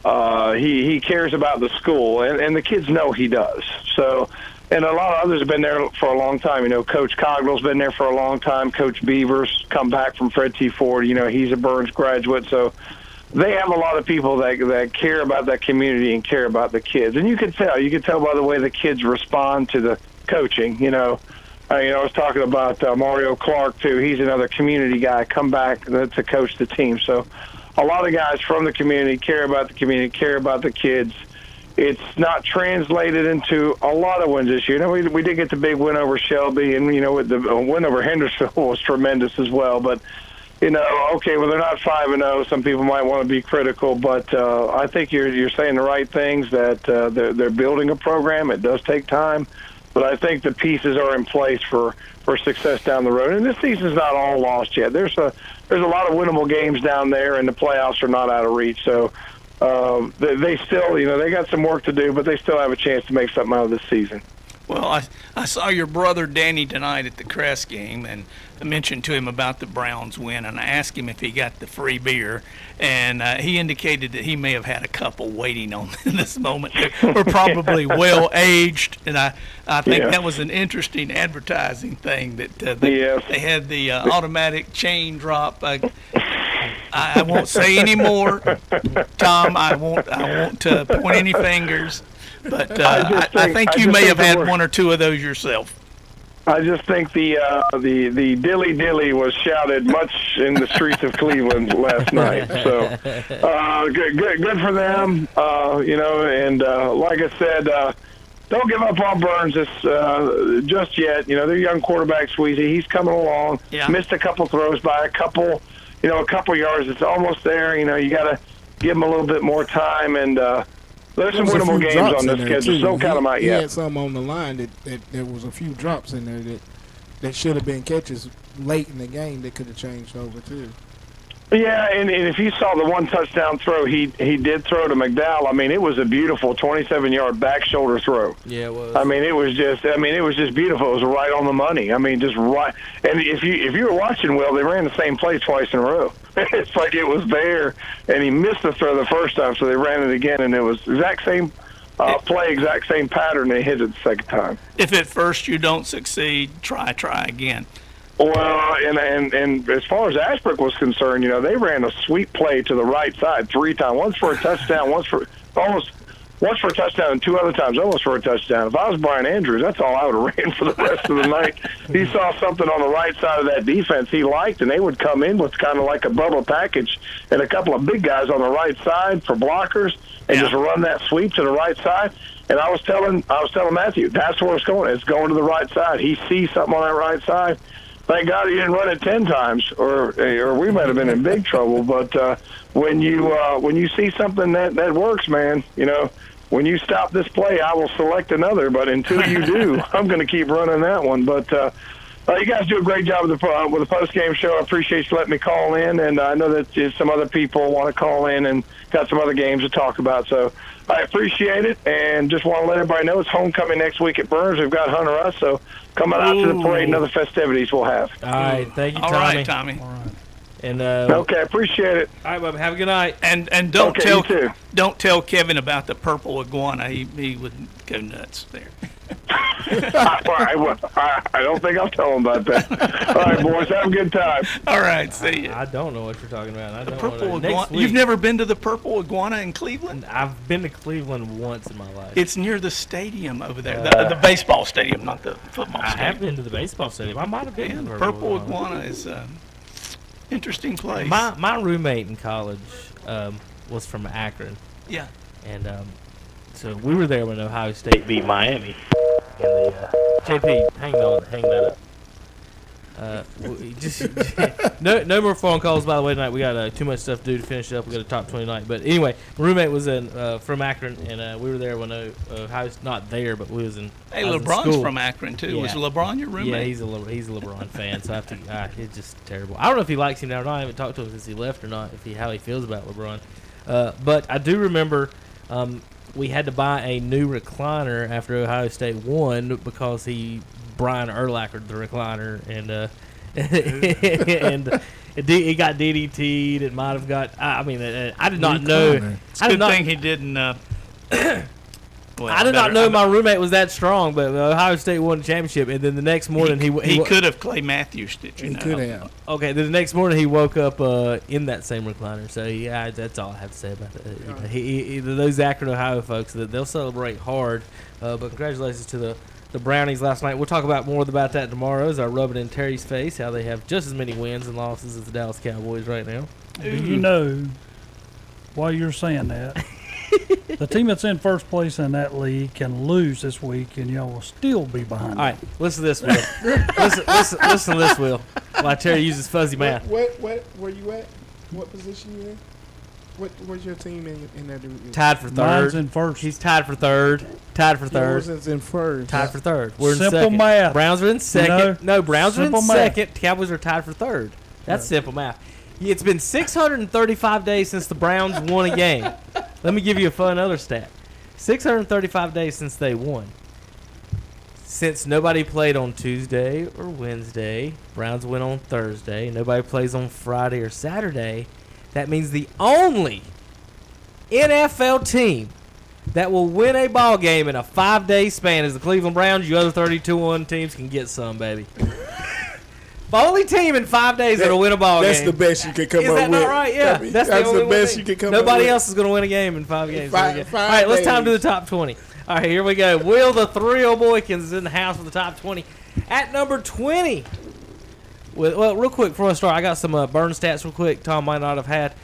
He cares about the school, and the kids know he does. So, and a lot of others have been there for a long time. Coach Cogley's been there for a long time. Coach Beavers come back from Fred T. Ford. He's a Burns graduate. So they have a lot of people that care about that community and care about the kids. And you can tell. You can tell by the way the kids respond to the coaching. I was talking about Mario Clark, too. He's another community guy, come back to coach the team. So a lot of guys from the community care about the community, care about the kids. It's not translated into a lot of wins this year. We did get the big win over Shelby, and, the win over Hendersonville was tremendous as well. But, okay, well, they're not 5-0. Some people might want to be critical, but I think you're saying the right things, that they're building a program. It does take time. But I think the pieces are in place for success down the road. And this season's not all lost yet. There's a lot of winnable games down there, and the playoffs are not out of reach. So they still, they got some work to do, but they still have a chance to make something out of this season. Well, I saw your brother Danny tonight at the Crest game, and I mentioned to him about the Browns win, and I asked him if he got the free beer, and he indicated that he may have had a couple waiting on this moment. We're probably well aged, and I think that was an interesting advertising thing that they had the automatic chain drop. I won't say any more, Tom. I won't point any fingers. But I think you may have had one or two of those yourself. I just think the dilly dilly was shouted much in the streets of Cleveland last night. So good for them. And like I said, don't give up on Burns just yet. Their young quarterback Sweezy, he's coming along. Yeah. Missed a couple throws by a couple yards. It's almost there. You got to give him a little bit more time, and there's some winnable games on this schedule. Don't count them out yet. He had some on the line that there was a few drops in there that should have been catches late in the game that could have changed over too. Yeah, and if you saw the one touchdown throw he did throw to McDowell, I mean, it was a beautiful 27-yard back shoulder throw. Yeah, it was. I mean, it was just beautiful. It was right on the money. I mean, just right. And if you were watching, Will, they ran the same play twice in a row. It's like it was there, and he missed the throw the first time, so they ran it again, and it was exact same play, exact same pattern. They hit it the second time. If at first you don't succeed, try again. Well, and as far as Ashbrook was concerned, they ran a sweep play to the right side 3 times. Once for a touchdown, once for a touchdown, and 2 other times almost for a touchdown. If I was Brian Andrews, that's all I would have ran for the rest of the night. He saw something on the right side of that defense he liked, and they would come in with kind of like a bubble package and a couple of big guys on the right side for blockers, and just run that sweep to the right side. And I was telling Matthew, that's where it's going. It's going to the right side. He sees something on that right side. Thank God he didn't run it 10 times, or we might have been in big trouble. But when you see something that works, man, when you stop this play, I will select another. But until you do, I'm going to keep running that one. But you guys do a great job with the post-game show. I appreciate you letting me call in, and I know that some other people want to call in and got some other games to talk about. So I appreciate it, and just want to let everybody know it's homecoming next week at Burns. We've got Hunter Us, so come out to the parade and other festivities we'll have. All right, thank you, Tommy. All right, Tommy. All right. And okay, appreciate it. All right, Bubba, have a good night. And don't tell Kevin about the purple iguana. He would go nuts there. I don't think I'll tell them about that. All right, boys, have a good time. All right, see ya. I don't know what you're talking about. I don't Purple know. iguana. Next week, You've never been to the Purple Iguana in Cleveland? I've been to Cleveland once in my life. It's near the stadium over there, the baseball stadium, not the football I stadium. have been to the baseball stadium. I might have been to the Purple Iguana is interesting place. My roommate in college was from Akron. Yeah. And so we were there when Ohio State beat Miami. And the JP, hang that up. No more phone calls, by the way, tonight. We got too much stuff to do to finish up. We got a top 20 night. But anyway, my roommate was from Akron, and we were there when Ohio's not there, but we was in. Hey, I was in LeBron's school. from Akron too. Yeah. Was LeBron your roommate? Yeah, he's a LeBron fan, so I have to. It's just terrible. I don't know if he likes him now or not. I haven't talked to him since he left or not. How he feels about LeBron. But I do remember we had to buy a new recliner after Ohio State won because Brian Urlacher the recliner and it got DDT'd. It might have got. I did not know. It's a good thing he didn't. I did not know my roommate was that strong, but Ohio State won the championship, and then the next morning he could have Clay Matthews. He could have. Okay, then the next morning he woke up in that same recliner. So yeah, that's all I have to say about that. Those Akron, Ohio folks, they'll celebrate hard. But congratulations to the Brownies last night. We'll talk about more about that tomorrow as I rub it in Terry's face, how they have just as many wins and losses as the Dallas Cowboys right now. Do you know, while you're saying that, the team that's in first place in that league can lose this week, and y'all will still be behind. All right, listen to this, Will. listen to this, Will. While Terry uses fuzzy math. What where you at? What position you in? Where's your team in that division? Tied for third. Mine's in first. He's tied for third. Yours is in first. Tied for third. We're in simple second. math. Browns are in second. No, Browns are in simple math. second. Cowboys are tied for third. That's simple math. It's been 635 days since the Browns won a game. Let me give you a fun other stat. 635 days since they won. Since nobody played on Tuesday or Wednesday, Browns win on Thursday. Nobody plays on Friday or Saturday. That means the only NFL team that will win a ball game in a 5-day span is the Cleveland Browns. You other 32-1 teams can get some, baby. The only team in 5 days that'll win a ball game. That's the best you could come up with. Is that not right? Yeah. That's the only best you could come up with. Nobody else is going to win a game in 5 games. Five All right, let's time to days. the top 20. All right, here we go. Will the Thrill Boykins is in the house with the top 20. At number 20. Well, real quick before I start, I got some burn stats real quick. Tom might not have had.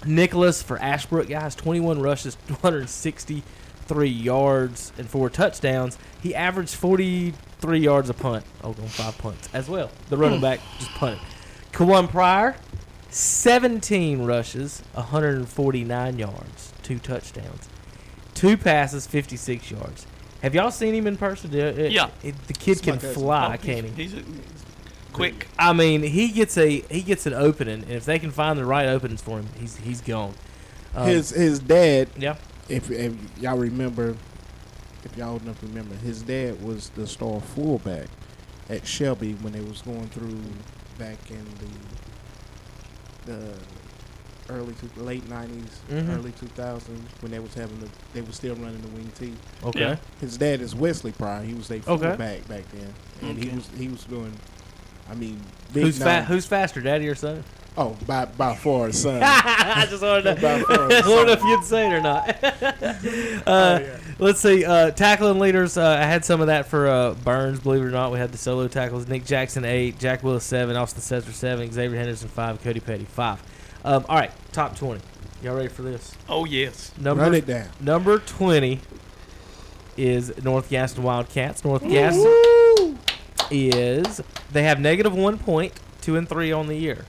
Nicholas for Ashbrook, guys, 21 rushes, 263 yards, and 4 touchdowns. He averaged 43 yards a punt. On 5 punts as well. The running back just punted. Kawan Pryor, 17 rushes, 149 yards, 2 touchdowns. 2 passes, 56 yards. Have y'all seen him in person? Yeah. The kid can fly, can't he? He's quick. I mean, he gets an opening, and if they can find the right openings for him, he's gone. His dad. Yeah. If y'all remember, if y'all old enough to remember, his dad was the star fullback at Shelby when they was going through back in the late 90s, early 2000s when they was they was still running the wing T. Okay. Yeah. His dad is Wesley Pryor. He was their fullback back then, and he was doing. I mean, who's faster, daddy or son? Oh, by far, son. I just wanted to know if you'd say it or not. Let's see. Tackling leaders, I had some of that for Burns, believe it or not. We had the solo tackles. Nick Jackson, 8. Jack Willis, 7. Austin Setzer, 7. Xavier Henderson, 5. Cody Petty, 5. All right, top 20. Y'all ready for this? Oh, yes. Run it down. Number 20 is North Gaston Wildcats. North Gaston they have -1 point, 2-3 on the year.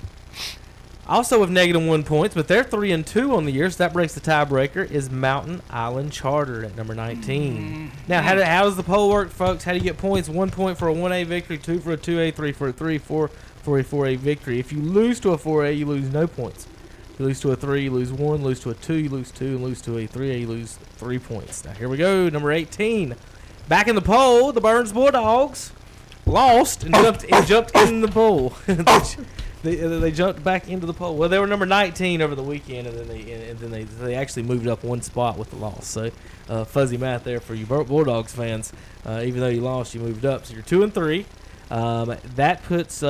Also with -1 points, but they're 3-2 on the year, so that breaks the tiebreaker, is Mountain Island Charter at number 19. Now, how does the poll work, folks? How do you get points? 1 point for a 1A victory, 2 for a 2A, 3 for a 3, 4 for a 4A victory. If you lose to a 4A, you lose no points. If you lose to a 3, you lose 1. Lose to a 2, you lose 2. And lose to a 3A, you lose 3 points. Now, here we go. Number 18. Back in the poll, the Burns Bulldogs lost and jumped in the pool. They jumped back into the poll. Well, they were number 19 over the weekend, and then they actually moved up one spot with the loss. So fuzzy math there for you Bulldogs fans. Even though you lost, you moved up. So you're 2-3. That puts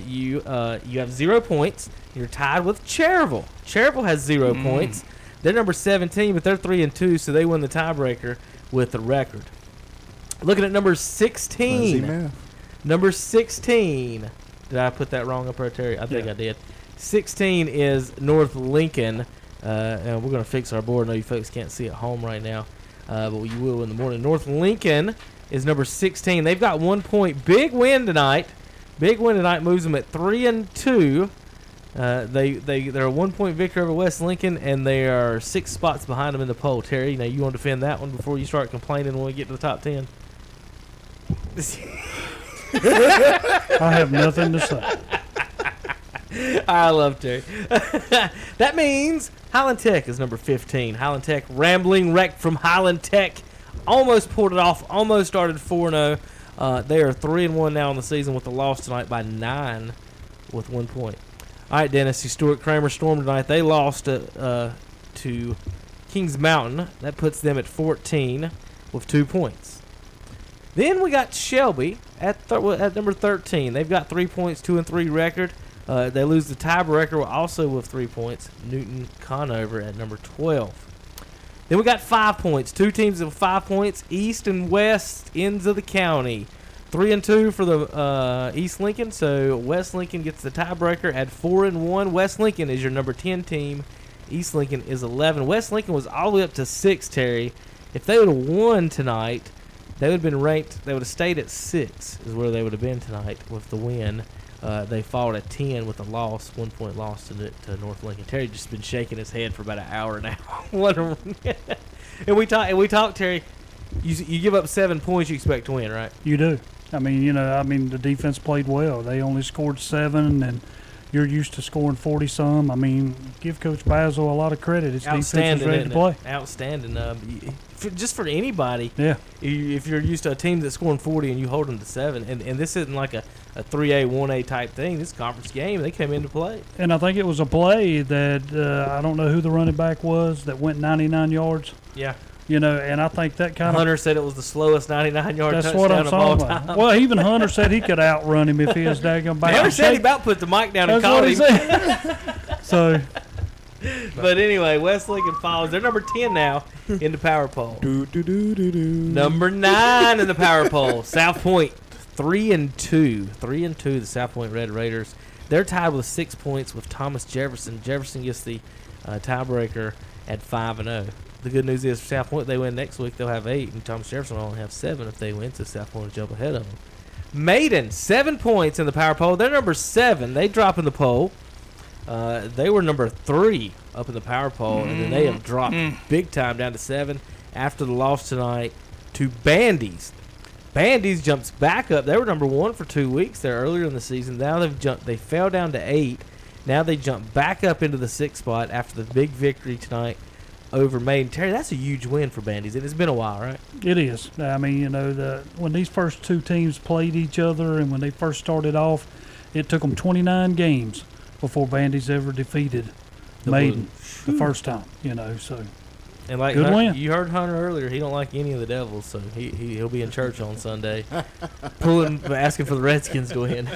you have 0 points. You're tied with Cherville. Cherville has 0 points. They're number 17, but they're 3-2, so they win the tiebreaker with the record. Looking at number 16. Number 16. Did I put that wrong up there, Terry? I think I did. 16 is North Lincoln. And we're going to fix our board. I know you folks can't see at home right now, but you will in the morning. North Lincoln is number 16. They've got 1 point. Big win tonight. Big win tonight moves them at 3-2. They're a 1 point victory over West Lincoln, and they are 6 spots behind them in the poll. Terry, now you want to defend that one before you start complaining when we get to the top 10? I have nothing to say. I love Terry. That means Highland Tech is number 15. Highland Tech, rambling wreck from Highland Tech. Almost pulled it off. Almost started 4-0. They are 3-1 now in the season with the loss tonight by 9 with 1 point. All right, Dennis. The Stuart Kramer Storm tonight. They lost to Kings Mountain. That puts them at 14 with 2 points. Then we got Shelby at number 13. They've got 3 points, 2-3 record. They lose the tiebreaker also with 3 points. Newton Conover at number 12. Then we got 5 points. 2 teams with 5 points. East and West ends of the county. 3-2 for the East Lincoln. So West Lincoln gets the tiebreaker at 4-1. West Lincoln is your number 10 team. East Lincoln is 11. West Lincoln was all the way up to 6, Terry. If they would have won tonight, they would have been ranked. They would have stayed at 6 is where they would have been tonight with the win. They fought at 10 with a loss, 1 point loss to North Lincoln. Terry just been shaking his head for about an hour now. and we talked, Terry. You give up 7 points, you expect to win, right? You do. I mean, the defense played well. They only scored 7, and you're used to scoring 40-some. I mean, give Coach Basil a lot of credit. His defense is ready to play. Outstanding. Just for anybody, yeah. If you're used to a team that's scoring 40 and you hold them to 7, and this isn't like a 3A, 1A type thing. This conference game, they came into play. And I think it was a play that I don't know who the running back was that went 99 yards. Yeah. And I think that kind of... Hunter said it was the slowest 99-yard touchdown what I'm of all about. time. Well, even Hunter said he could outrun him if he was daggone back. Hunter said he about put the mic down and caught him. So... But anyway, West Lincoln follows. They're number 10 now in the power poll. Number 9 in the power poll. South Point, 3-2. 3-2, the South Point Red Raiders. They're tied with 6 points with Thomas Jefferson. Jefferson gets the tiebreaker at 5-0. The good news is for South Point, they win next week, they'll have 8, and Thomas Jefferson will only have 7 if they win, so South Point will jump ahead of them. Maiden, 7 points in the power poll. They're number 7. They drop in the poll. They were number 3 up in the power poll, and then they have dropped big time down to 7 after the loss tonight to Bandy's. Bandy's jumps back up. They were number 1 for 2 weeks there earlier in the season. Now they fell down to 8. Now they jump back up into the 6th spot after the big victory tonight over Maiden. Terry, that's a huge win for Bandy's. It's been a while, right? It is. I mean, when these first 2 teams played each other and when they first started off, it took them 29 games before Bandy's ever defeated Maiden the first time, so. And like good win. You heard Hunter earlier, he don't like any of the Devils, so he'll be in church on Sunday, asking for the Redskins to win.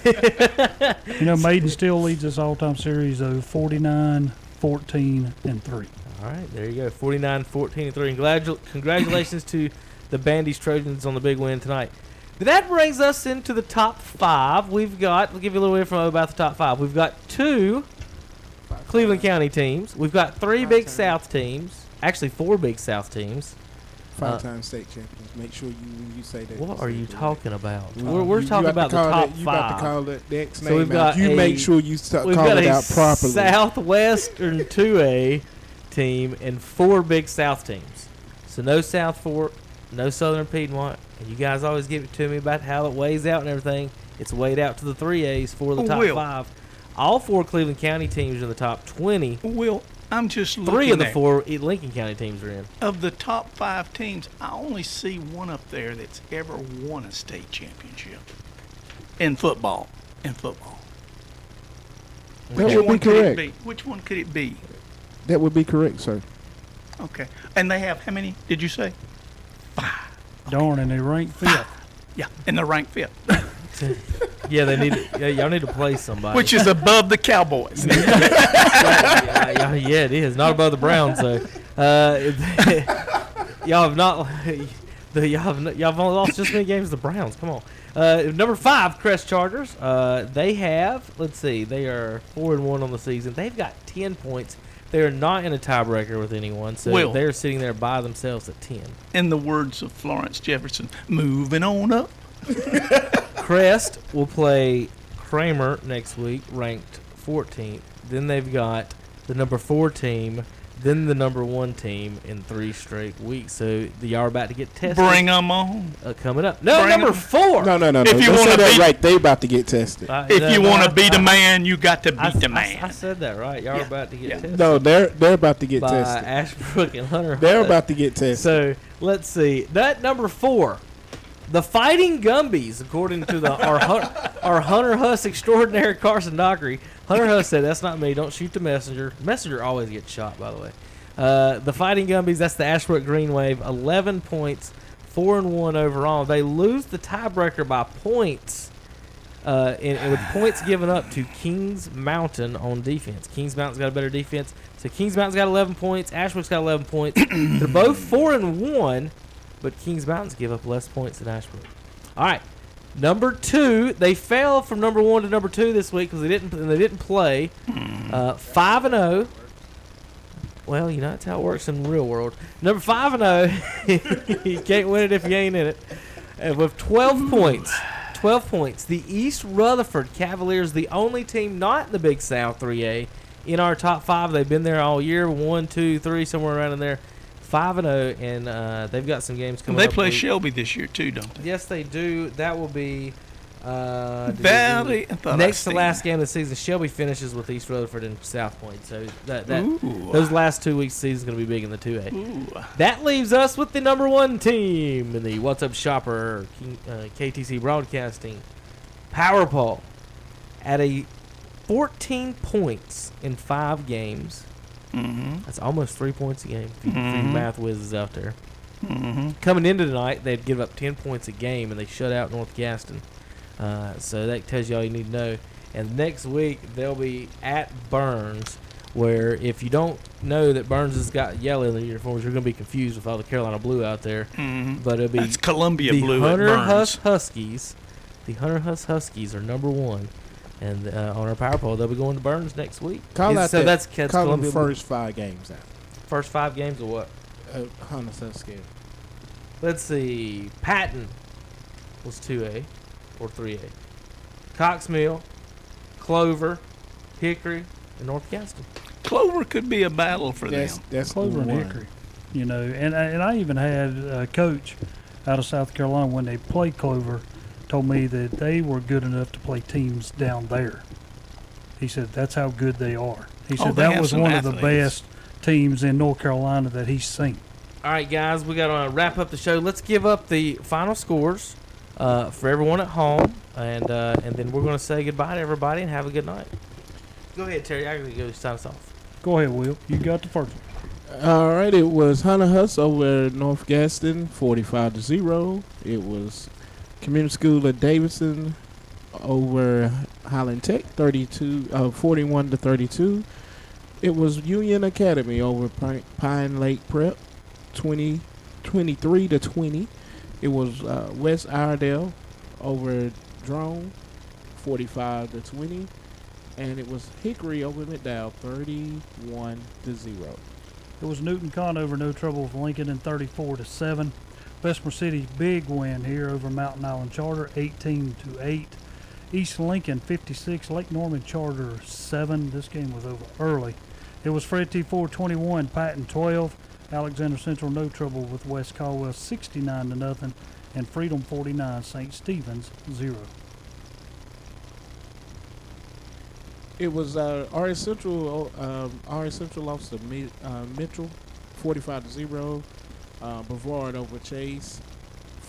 Maiden still leads this all-time series though, 49, 14, and 3. All right, there you go, 49, 14, and 3. Congratulations to the Bandy's Trojans on the big win tonight. That brings us into the top 5. We'll give you a little info about the top 5. We've got 2 Cleveland County teams. We've got 3 Big South teams. Actually, 4 Big South teams. 5-time state champions. Make sure you say that. What are you talking about? We're talking about the top 5. You got to call the next name. So we've got make sure you call it out properly. Southwestern 2A team and 4 Big South teams. So no South Fork, no Southern Piedmont. And you guys always give it to me about how it weighs out and everything. It's weighed out to the 3As for the top 5. All 4 Cleveland County teams are in the top 20. Will, I'm just looking 3 of the 4 Lincoln County teams are in. Of the top 5 teams, I only see one up there that's ever won a state championship in football. Which would be one could it correct. be? Which one could it be? That would be correct, sir. Okay. And they have how many? Did you say? Darn, and they ranked fifth. Yeah, and they're ranked fifth, Yeah, they need. Y'all need to play somebody. which is above the Cowboys. yeah, it is not above the Browns though. Y'all have not. Y'all have only lost just as many games as the Browns. Come on. Number 5, Crest Chargers. They have. Let's see. They are 4-1 on the season. They've got 10 points. They are not in a tiebreaker with anyone, so Will. they're sitting there by themselves at 10. In the words of Florence Jefferson, moving on up. Crest will play Kramer next week, ranked 14th. Then they've got the number 4 team, then the number 1 team in 3 straight weeks. So y'all are about to get tested. Bring them on. Coming up. No, Bring number 'em. 4. No. If you Don't wanna say that beat- right. They about to get tested. If you want to be the man, you got to beat the man. I said that right. Y'all are about to get tested. No, they're about to get by tested. Ashbrook and Hunter. They're Huss. about to get tested. So let's see. That number 4, the Fighting Gumbies, according to our Hunter Huss extraordinary Carson Dockery. Hunter Huss said, "That's not me. Don't shoot the messenger." Messenger always gets shot, by the way. The Fighting Gumbies. That's the Ashbrook Green Wave. 11 points, 4-1 overall. They lose the tiebreaker by points. And with points given up to Kings Mountain on defense. Kings Mountain's got a better defense. So Kings Mountain's got 11 points. Ashbrook's got 11 points. They're both 4-1, but Kings Mountain's give up less points than Ashbrook. All right, number 2. They fell from number 1 to number 2 this week because they didn't play. 5-0. Well, you know that's how it works in the real world. Number 5-0. You can't win it if you ain't in it. And with 12 points. 12 points. The East Rutherford Cavaliers, the only team not in the Big South 3A, in our top 5. They've been there all year. 1, 2, 3, somewhere around in there. 5-0, and they've got some games coming up. They play Shelby this year too, don't they? Yes, they do. That will be Valley. next to last game of the season. Shelby finishes with East Rutherford and South Point. So those last 2 weeks of the season is going to be big in the 2A. Ooh. That leaves us with the number 1 team in the What's Up Shopper KTC Broadcasting Power Poll at a 14 points in 5 games. Mm-hmm. That's almost 3 points a game for you math whizzes out there. Mm-hmm. Coming into tonight, they'd give up 10 points a game, and they shut out North Gaston. So that tells you all you need to know. And next week, they'll be at Burns, where if you don't know that Burns has got yellow in their uniforms, you're going to be confused with all the Carolina blue out there. Mm-hmm. But it'll be That's Columbia the blue Hunter at Burns. Huss Huskies. The Hunter Huss Huskies are number 1. And on our power poll, they'll be going to Burns next week. Call That's call Columbia the first 5 games out. First 5 games or what? Hunter Huskies. Let's see. Patton was 2A or 3A. Cox Mill, Clover, Hickory, and North Gaston. Clover could be a battle for them. That's Clover and Hickory. You know, and I even had a coach out of South Carolina when they played Clover told me that they were good enough to play teams down there. He said that's how good they are. He said that was one of the best teams in North Carolina that he's seen. All right, guys, we got to wrap up the show. Let's give up the final scores for everyone at home, and then we're going to say goodbye to everybody and have a good night. Go ahead, Terry. I'm going to go sign us off. Go ahead, Will. You got the first one. All right, it was Hunter Huss over North Gaston, 45-0. It was Community School of Davidson over Highland Tech, 41-32. It was Union Academy over Pine Lake Prep, 23-20. It was West Iredell over Drone, 45-20. And it was Hickory over McDowell, 31-0. It was Newton Con over No Trouble with Lincoln in 34-7. Bessemer City's big win here over Mountain Island Charter, 18-8. East Lincoln 56, Lake Norman Charter 7. This game was over early. It was Fred T4 21, Patton 12. Alexander Central No Trouble with West Caldwell 69-0, and Freedom 49, St. Stephen's 0. It was RS Central. RS Central lost to Mitchell, 45-0. Brevard over Chase,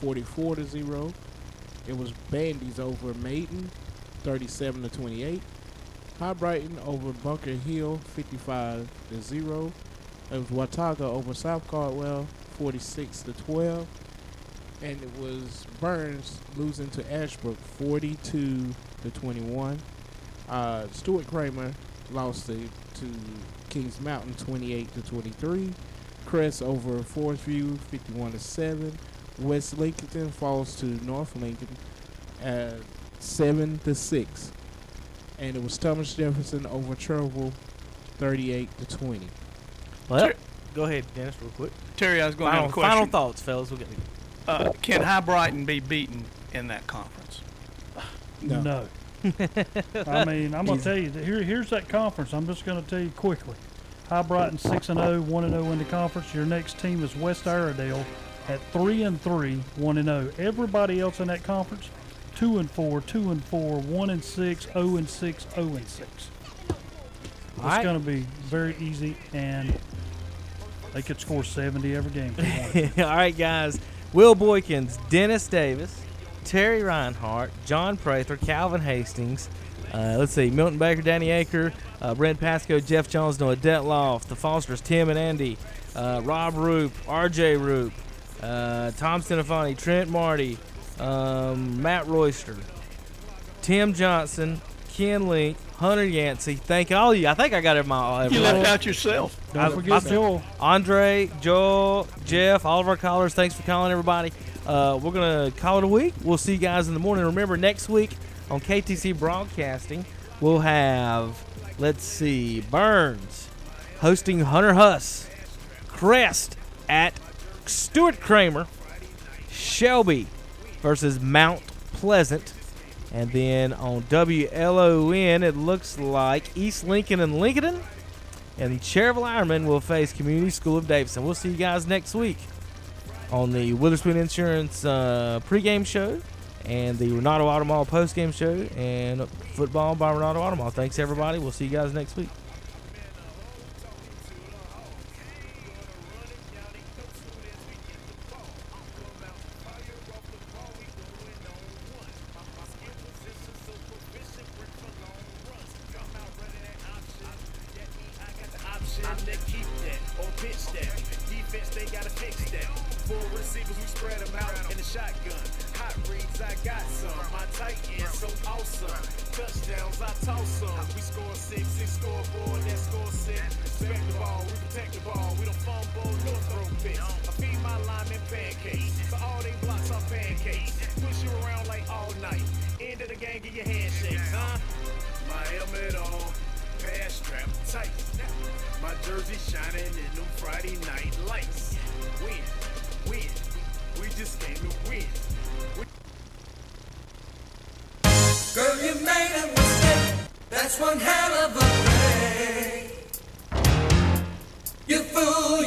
44-0. It was Bandy's over Maiden, 37-28. High Brighton over Bunker Hill, 55-0. It was Watauga over South Caldwell, 46-12. And it was Burns losing to Ashbrook, 42-21. Stuart Kramer lost to Kings Mountain, 28-23. Crest over Forest View, 51-7. West Lincoln falls to North Lincoln at 7-6. And it was Thomas Jefferson over Cherville, 38-20. Well, go ahead, Dennis, real quick. Terry, I was going to have a question. Final thoughts, fellas. We'll get can High Brighton be beaten in that conference? No. I mean, I'm going to tell you, here's that conference. I'm just going to tell you quickly. High Brighton 6-0, 1-0 in the conference. Your next team is West Iredale at 3-3, 1-0. Everybody else in that conference, 2-4, 2-4, 1-6, 0-6, 0-6. It's going to be very easy, and they could score 70 every game. All right, guys. Will Boykins, Dennis Davis, Terry Reinhardt, John Prather, Calvin Hastings. Let's see, Milton Baker, Danny Aker, Brent Pasco, Jeff Jones, Noah Detloff, the Fosters, Tim and Andy, Rob Roop, RJ Roop, Tom Stinafani, Trent Marty, Matt Royster, Tim Johnson, Ken Link, Hunter Yancey. Thank all of you. I think I got everybody. You left out yourself. Don't forget Joel. Andre, Joel, Jeff, all of our callers. Thanks for calling, everybody. We're going to call it a week. We'll see you guys in the morning. Remember, next week on KTC Broadcasting, we'll have, let's see, Burns hosting Hunter Huss, Crest at Stuart Kramer, Shelby versus Mount Pleasant, and then on WLON, it looks like East Lincoln and Lincoln, and the Cherville Ironmen will face Community School of Davidson. We'll see you guys next week on the Witherspoon Insurance pregame show and the Renaldo Automall postgame show and football by Renaldo Automall. Thanks, everybody. We'll see you guys next week. Girl, you made a mistake. That's one hell of a break. You fool.